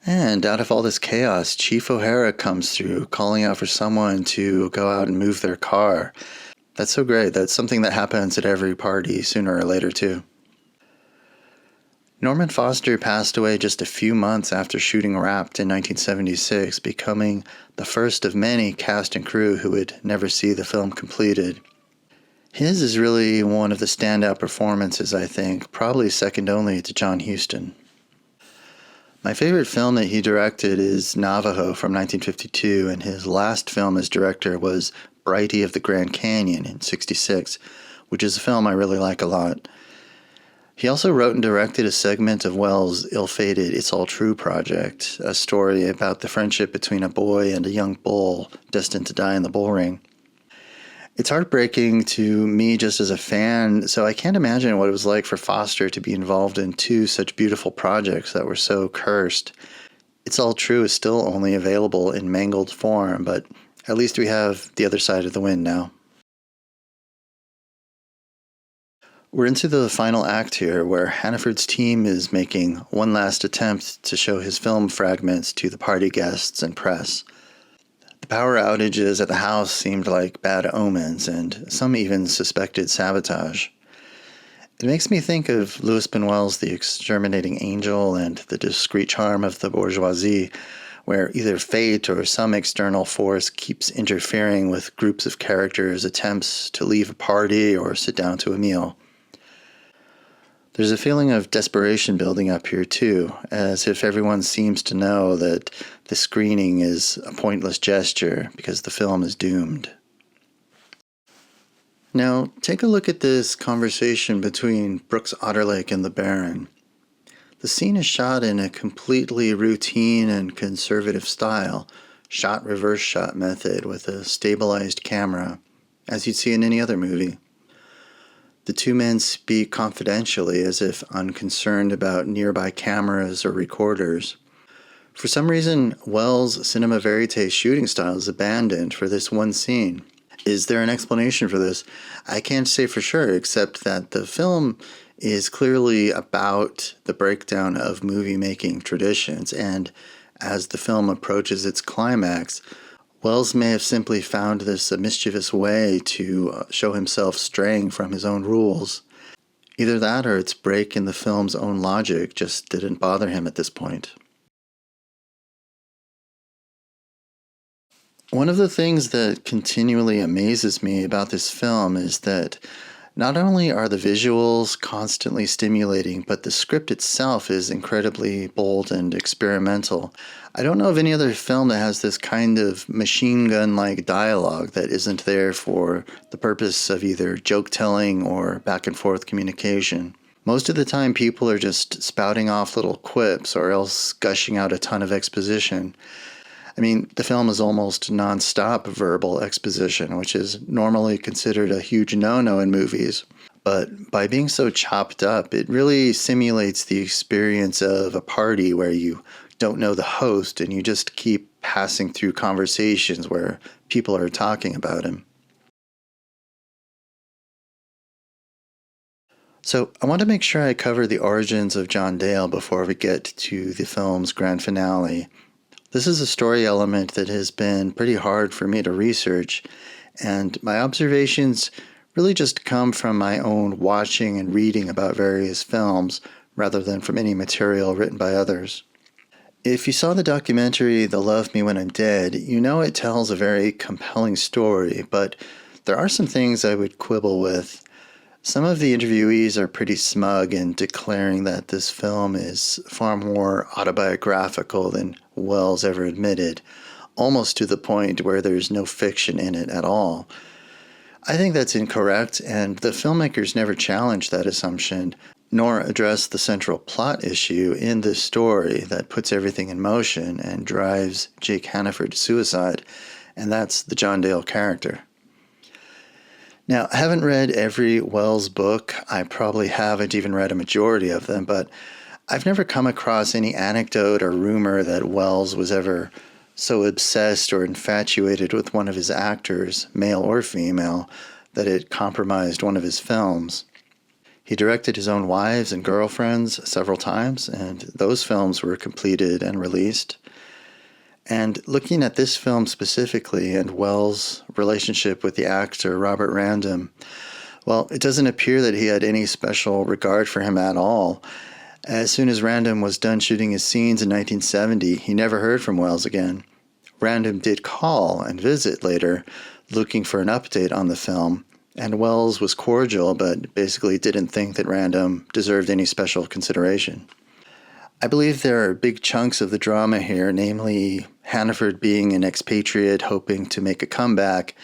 And out of all this chaos, Chief O'Hara comes through, calling out for someone to go out and move their car. That's so great. That's something that happens at every party sooner or later, too. Norman Foster passed away just a few months after shooting Wrapped in 1976, becoming the first of many cast and crew who would never see the film completed. His is really one of the standout performances, I think, probably second only to John Huston. My favorite film that he directed is Navajo from 1952, and his last film as director was Brighty of the Grand Canyon in 1966, which is a film I really like a lot. He also wrote and directed a segment of Welles' ill-fated It's All True project, a story about the friendship between a boy and a young bull destined to die in the bull ring. It's heartbreaking to me just as a fan, so I can't imagine what it was like for Foster to be involved in two such beautiful projects that were so cursed. It's All True is still only available in mangled form, but at least we have The Other Side of the Wind now. We're into the final act here, where Hannaford's team is making one last attempt to show his film fragments to the party guests and press. The power outages at the house seemed like bad omens, and some even suspected sabotage. It makes me think of Louis Buñuel's The Exterminating Angel and The Discreet Charm of the Bourgeoisie, where either fate or some external force keeps interfering with groups of characters' attempts to leave a party or sit down to a meal. There's a feeling of desperation building up here too, as if everyone seems to know that the screening is a pointless gesture because the film is doomed. Now, take a look at this conversation between Brooks Otterlake and the Baron. The scene is shot in a completely routine and conservative style, shot reverse shot method with a stabilized camera, as you'd see in any other movie. The two men speak confidentially as if unconcerned about nearby cameras or recorders. For some reason, Wells' Cinéma Vérité shooting style is abandoned for this one scene. Is there an explanation for this? I can't say for sure, except that the film is clearly about the breakdown of movie-making traditions, and as the film approaches its climax, Wells may have simply found this a mischievous way to show himself straying from his own rules. Either that or its break in the film's own logic just didn't bother him at this point. One of the things that continually amazes me about this film is that not only are the visuals constantly stimulating, but the script itself is incredibly bold and experimental. I don't know of any other film that has this kind of machine gun-like dialogue that isn't there for the purpose of either joke-telling or back-and-forth communication. Most of the time, people are just spouting off little quips or else gushing out a ton of exposition. I mean, the film is almost non-stop verbal exposition, which is normally considered a huge no-no in movies. But by being so chopped up, it really simulates the experience of a party where you don't know the host and you just keep passing through conversations where people are talking about him. So I want to make sure I cover the origins of John Dale before we get to the film's grand finale. This is a story element that has been pretty hard for me to research, and my observations really just come from my own watching and reading about various films, rather than from any material written by others. If you saw the documentary They'll Love Me When I'm Dead, you know it tells a very compelling story, but there are some things I would quibble with. Some of the interviewees are pretty smug in declaring that this film is far more autobiographical than Wells ever admitted, almost to the point where there's no fiction in it at all. I think that's incorrect, and the filmmakers never challenged that assumption, nor addressed the central plot issue in this story that puts everything in motion and drives Jake Hannaford to suicide, and that's the John Dale character. Now, I haven't read every Wells book. I probably haven't even read a majority of them, but I've never come across any anecdote or rumor that Wells was ever so obsessed or infatuated with one of his actors, male or female, that it compromised one of his films. He directed his own wives and girlfriends several times, and those films were completed and released. And looking at this film specifically and Wells' relationship with the actor Robert Random, well, it doesn't appear that he had any special regard for him at all. As soon as Random was done shooting his scenes in 1970, he never heard from Wells again. Random did call and visit later, looking for an update on the film, and Wells was cordial but basically didn't think that Random deserved any special consideration. I believe there are big chunks of the drama here, namely Hannaford being an expatriate hoping to make a comeback,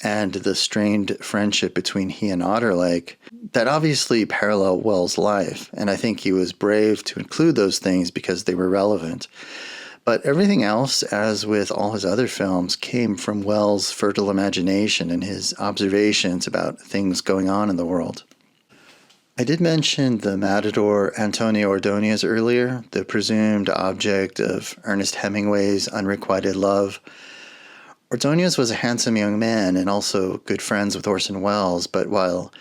and the strained friendship between he and Otterlake, that obviously parallel Wells' life, and I think he was brave to include those things because they were relevant. But everything else, as with all his other films, came from Wells' fertile imagination and his observations about things going on in the world. I did mention the matador Antonio Ordonez earlier, the presumed object of Ernest Hemingway's unrequited love. Ordonez was a handsome young man and also good friends with Orson Welles, but while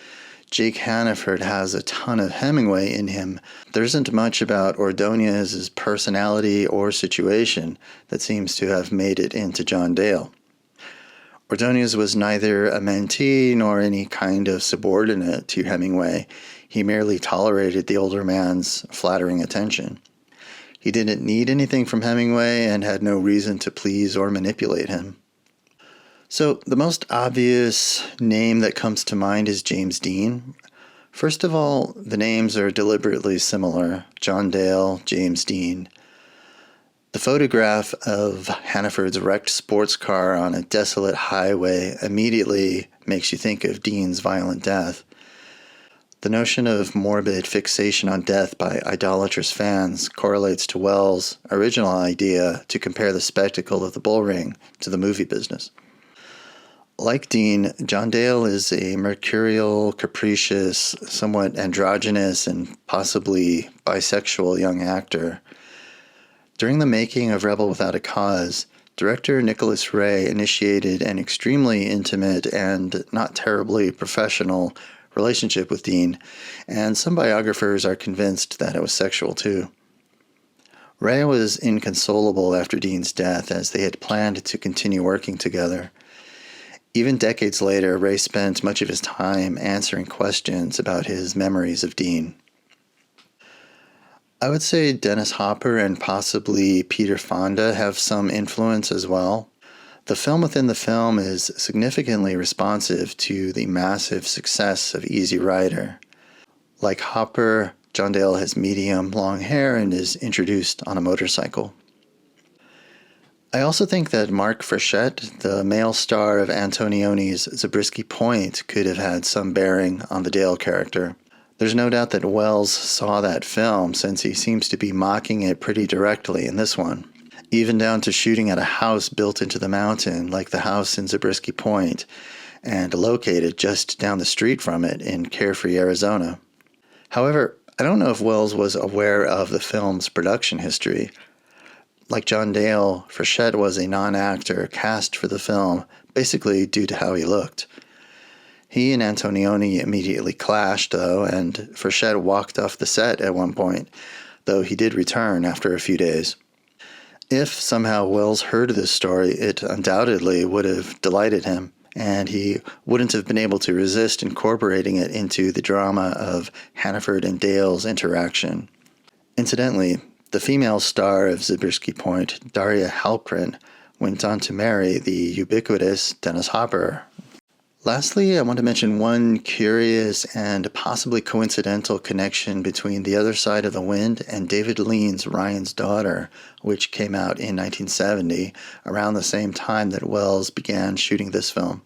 Jake Hannaford has a ton of Hemingway in him, there isn't much about Ordonez's personality or situation that seems to have made it into John Dale. Ordonez was neither a mentee nor any kind of subordinate to Hemingway. He merely tolerated the older man's flattering attention. He didn't need anything from Hemingway and had no reason to please or manipulate him. So the most obvious name that comes to mind is James Dean. First of all, the names are deliberately similar: John Dale, James Dean. The photograph of Hannaford's wrecked sports car on a desolate highway immediately makes you think of Dean's violent death. The notion of morbid fixation on death by idolatrous fans correlates to Wells' original idea to compare the spectacle of the bull ring to the movie business. Like Dean, John Dale is a mercurial, capricious, somewhat androgynous, and possibly bisexual young actor. During the making of Rebel Without a Cause, director Nicholas Ray initiated an extremely intimate and not terribly professional relationship with Dean, and some biographers are convinced that it was sexual too. Ray was inconsolable after Dean's death, as they had planned to continue working together. Even decades later, Ray spent much of his time answering questions about his memories of Dean. I would say Dennis Hopper and possibly Peter Fonda have some influence as well. The film within the film is significantly responsive to the massive success of Easy Rider. Like Hopper, John Dale has medium long hair and is introduced on a motorcycle. I also think that Mark Frechette, the male star of Antonioni's Zabriskie Point, could have had some bearing on the Dale character. There's no doubt that Wells saw that film, since he seems to be mocking it pretty directly in this one, even down to shooting at a house built into the mountain, like the house in Zabriskie Point, and located just down the street from it in Carefree, Arizona. However, I don't know if Wells was aware of the film's production history. Like John Dale, Frechette was a non-actor cast for the film, basically due to how he looked. He and Antonioni immediately clashed, though, and Frechette walked off the set at one point, though he did return after a few days. If somehow Wells heard this story, it undoubtedly would have delighted him, and he wouldn't have been able to resist incorporating it into the drama of Hannaford and Dale's interaction. Incidentally, the female star of Zabriskie Point, Daria Halprin, went on to marry the ubiquitous Dennis Hopper. Lastly, I want to mention one curious and possibly coincidental connection between The Other Side of the Wind and David Lean's Ryan's Daughter, which came out in 1970, around the same time that Wells began shooting this film.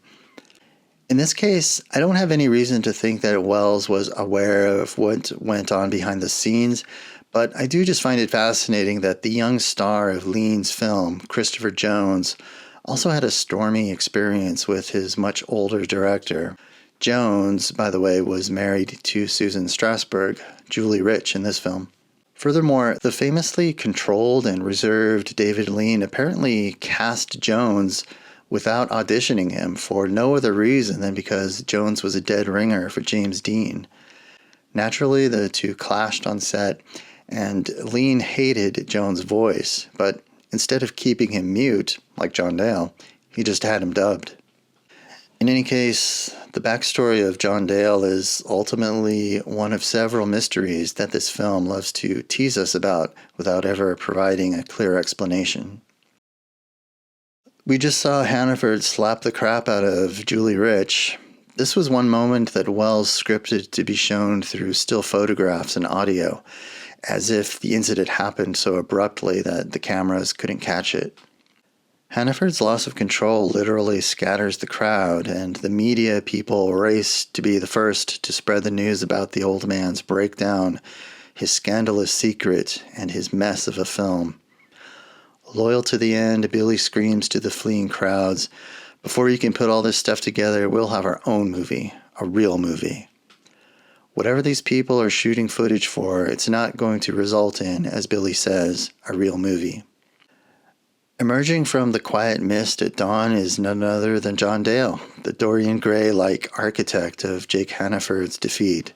In this case, I don't have any reason to think that Wells was aware of what went on behind the scenes, but I do just find it fascinating that the young star of Lean's film, Christopher Jones, also had a stormy experience with his much older director. Jones, by the way, was married to Susan Strasberg, Julie Rich, in this film. Furthermore, the famously controlled and reserved David Lean apparently cast Jones without auditioning him for no other reason than because Jones was a dead ringer for James Dean. Naturally, the two clashed on set, and Lean hated Jones' voice, but instead of keeping him mute, like John Dale, he just had him dubbed. In any case, the backstory of John Dale is ultimately one of several mysteries that this film loves to tease us about without ever providing a clear explanation. We just saw Hannaford slap the crap out of Julie Rich. This was one moment that Wells scripted to be shown through still photographs and audio, as if the incident happened so abruptly that the cameras couldn't catch it. Hannaford's loss of control literally scatters the crowd, and the media people race to be the first to spread the news about the old man's breakdown, his scandalous secret, and his mess of a film. Loyal to the end, Billy screams to the fleeing crowds, "Before you can put all this stuff together, we'll have our own movie, a real movie." Whatever these people are shooting footage for, it's not going to result in, as Billy says, a real movie. Emerging from the quiet mist at dawn is none other than John Dale, the Dorian Gray-like architect of Jake Hannaford's defeat.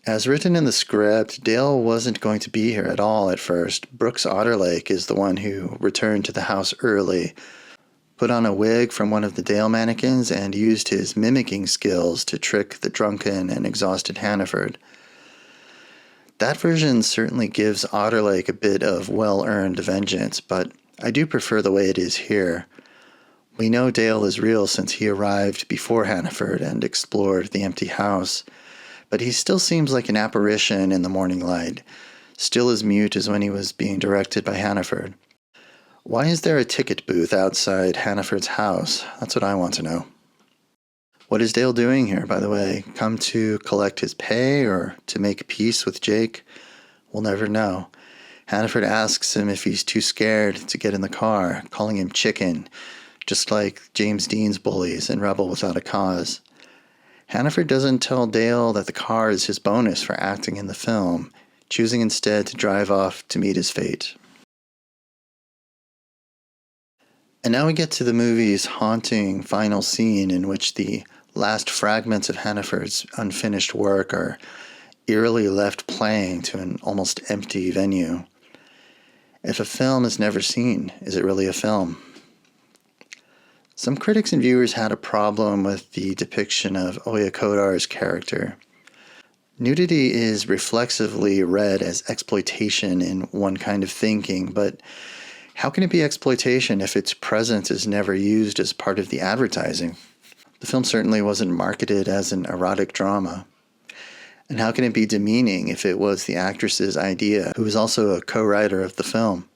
As written in the script, Dale wasn't going to be here at all at first. Brooks Otterlake is the one who returned to the house early, put on a wig from one of the Dale mannequins, and used his mimicking skills to trick the drunken and exhausted Hannaford. That version certainly gives Otterlake a bit of well-earned vengeance, but I do prefer the way it is here. We know Dale is real since he arrived before Hannaford and explored the empty house, but he still seems like an apparition in the morning light, still as mute as when he was being directed by Hannaford. Why is there a ticket booth outside Hannaford's house? That's what I want to know. What is Dale doing here, by the way? Come to collect his pay or to make peace with Jake? We'll never know. Hannaford asks him if he's too scared to get in the car, calling him chicken, just like James Dean's bullies in Rebel Without a Cause. Hannaford doesn't tell Dale that the car is his bonus for acting in the film, choosing instead to drive off to meet his fate. And now we get to the movie's haunting final scene in which the last fragments of Hannaford's unfinished work are eerily left playing to an almost empty venue. If a film is never seen, is it really a film? Some critics and viewers had a problem with the depiction of Oya Kodar's character. Nudity is reflexively read as exploitation in one kind of thinking, but how can it be exploitation if its presence is never used as part of the advertising? The film certainly wasn't marketed as an erotic drama. And how can it be demeaning if it was the actress's idea, who was also a co-writer of the film?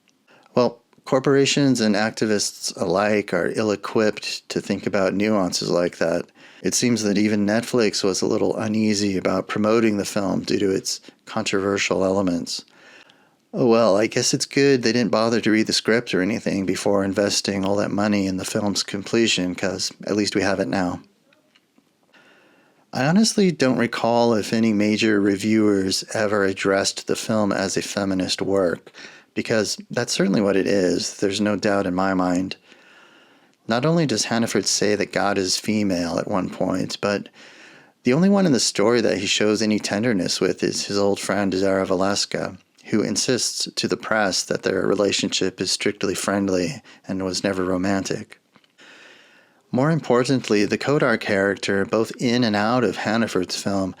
Well, corporations and activists alike are ill-equipped to think about nuances like that. It seems that even Netflix was a little uneasy about promoting the film due to its controversial elements. Oh well, I guess it's good they didn't bother to read the script or anything before investing all that money in the film's completion, because at least we have it now. I honestly don't recall if any major reviewers ever addressed the film as a feminist work, because that's certainly what it is, there's no doubt in my mind. Not only does Hannaford say that God is female at one point, but the only one in the story that he shows any tenderness with is his old friend Zara Valeska, who insists to the press that their relationship is strictly friendly and was never romantic. More importantly, the Kodar character, both in and out of Hannaford's film,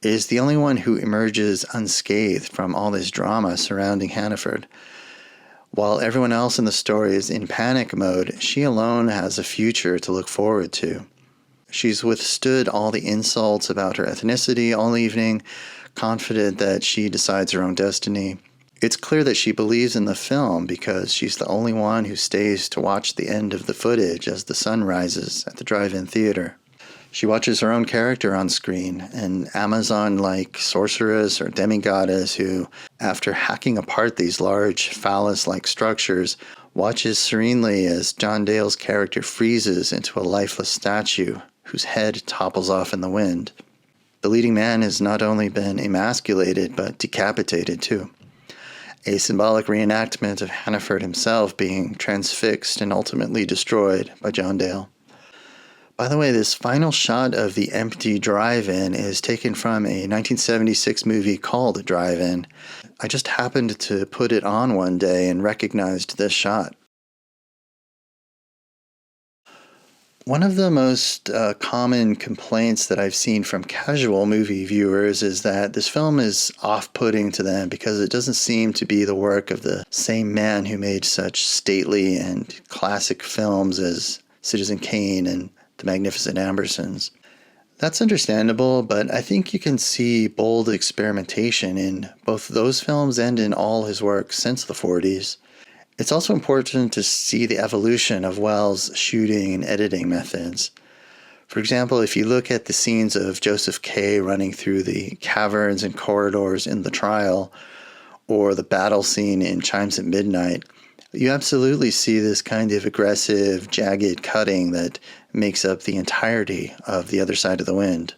is the only one who emerges unscathed from all this drama surrounding Hannaford. While everyone else in the story is in panic mode, she alone has a future to look forward to. She's withstood all the insults about her ethnicity all evening, confident that she decides her own destiny. It's clear that she believes in the film because she's the only one who stays to watch the end of the footage as the sun rises at the drive-in theater. She watches her own character on screen, an Amazon-like sorceress or demigoddess who, after hacking apart these large phallus-like structures, watches serenely as John Dale's character freezes into a lifeless statue whose head topples off in the wind. The leading man has not only been emasculated, but decapitated too. A symbolic reenactment of Hannaford himself being transfixed and ultimately destroyed by John Dale. By the way, this final shot of the empty drive-in is taken from a 1976 movie called Drive-In. I just happened to put it on one day and recognized this shot. One of the most common complaints that I've seen from casual movie viewers is that this film is off-putting to them because it doesn't seem to be the work of the same man who made such stately and classic films as Citizen Kane and The Magnificent Ambersons. That's understandable, but I think you can see bold experimentation in both those films and in all his work since the 40s. It's also important to see the evolution of Wells' shooting and editing methods. For example, if you look at the scenes of Joseph K. running through the caverns and corridors in The Trial, or the battle scene in Chimes at Midnight, you absolutely see this kind of aggressive, jagged cutting that makes up the entirety of The Other Side of the Wind.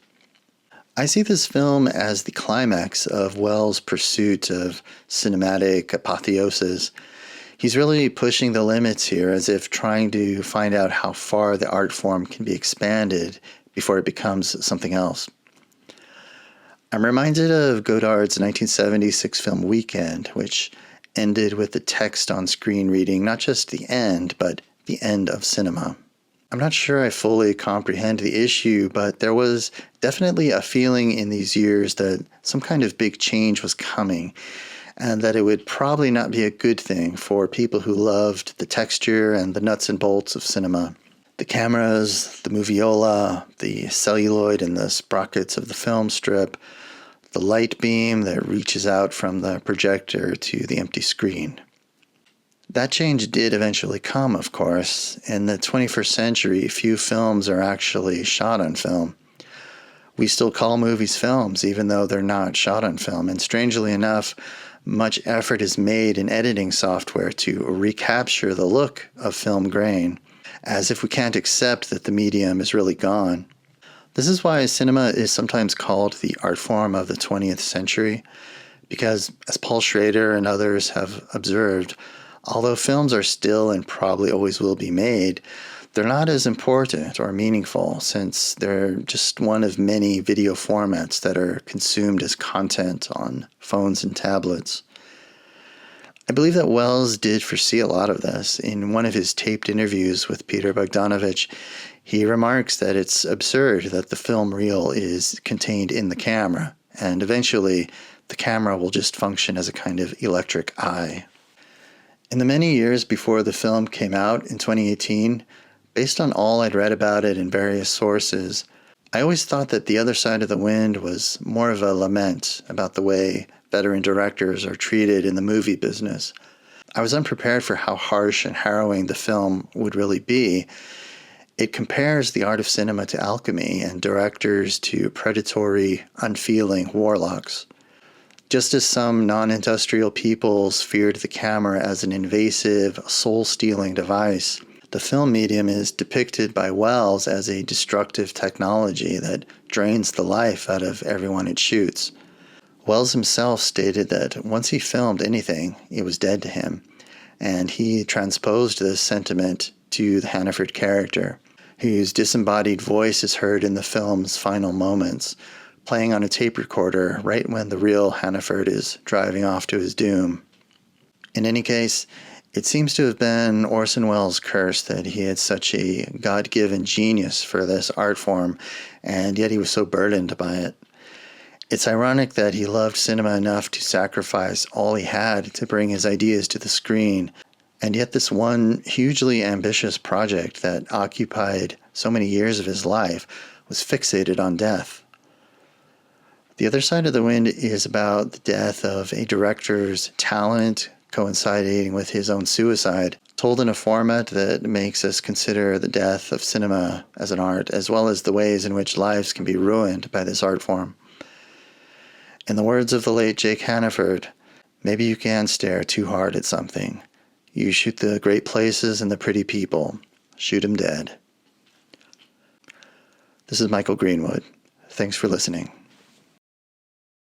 I see this film as the climax of Wells' pursuit of cinematic apotheosis. He's really pushing the limits here, as if trying to find out how far the art form can be expanded before it becomes something else. I'm reminded of Godard's 1976 film Weekend, which ended with the text on screen reading not just the end, but the end of cinema. I'm not sure I fully comprehend the issue, but there was definitely a feeling in these years that some kind of big change was coming, and that it would probably not be a good thing for people who loved the texture and the nuts and bolts of cinema. The cameras, the moviola, the celluloid and the sprockets of the film strip, the light beam that reaches out from the projector to the empty screen. That change did eventually come, of course. In the 21st century, few films are actually shot on film. We still call movies films, even though they're not shot on film. And strangely enough, much effort is made in editing software to recapture the look of film grain, as if we can't accept that the medium is really gone. This is why cinema is sometimes called the art form of the 20th century, because, as Paul Schrader and others have observed, although films are still and probably always will be made, they're not as important or meaningful since they're just one of many video formats that are consumed as content on phones and tablets. I believe that Wells did foresee a lot of this. In one of his taped interviews with Peter Bogdanovich, he remarks that it's absurd that the film reel is contained in the camera, and eventually the camera will just function as a kind of electric eye. In the many years before the film came out in 2018, based on all I'd read about it in various sources, I always thought that The Other Side of the Wind was more of a lament about the way veteran directors are treated in the movie business. I was unprepared for how harsh and harrowing the film would really be. It compares the art of cinema to alchemy and directors to predatory, unfeeling warlocks. Just as some non-industrial peoples feared the camera as an invasive, soul-stealing device, the film medium is depicted by Wells as a destructive technology that drains the life out of everyone it shoots. Wells himself stated that once he filmed anything, it was dead to him, and he transposed this sentiment to the Hannaford character, whose disembodied voice is heard in the film's final moments, playing on a tape recorder right when the real Hannaford is driving off to his doom. In any case, it seems to have been Orson Welles' curse that he had such a God-given genius for this art form, and yet he was so burdened by it. It's ironic that he loved cinema enough to sacrifice all he had to bring his ideas to the screen, and yet this one hugely ambitious project that occupied so many years of his life was fixated on death. The Other Side of the Wind is about the death of a director's talent coinciding with his own suicide, told in a format that makes us consider the death of cinema as an art, as well as the ways in which lives can be ruined by this art form. In the words of the late Jake Hannaford, maybe you can stare too hard at something. You shoot the great places and the pretty people. Shoot 'em dead. This is Michael Greenwood. Thanks for listening.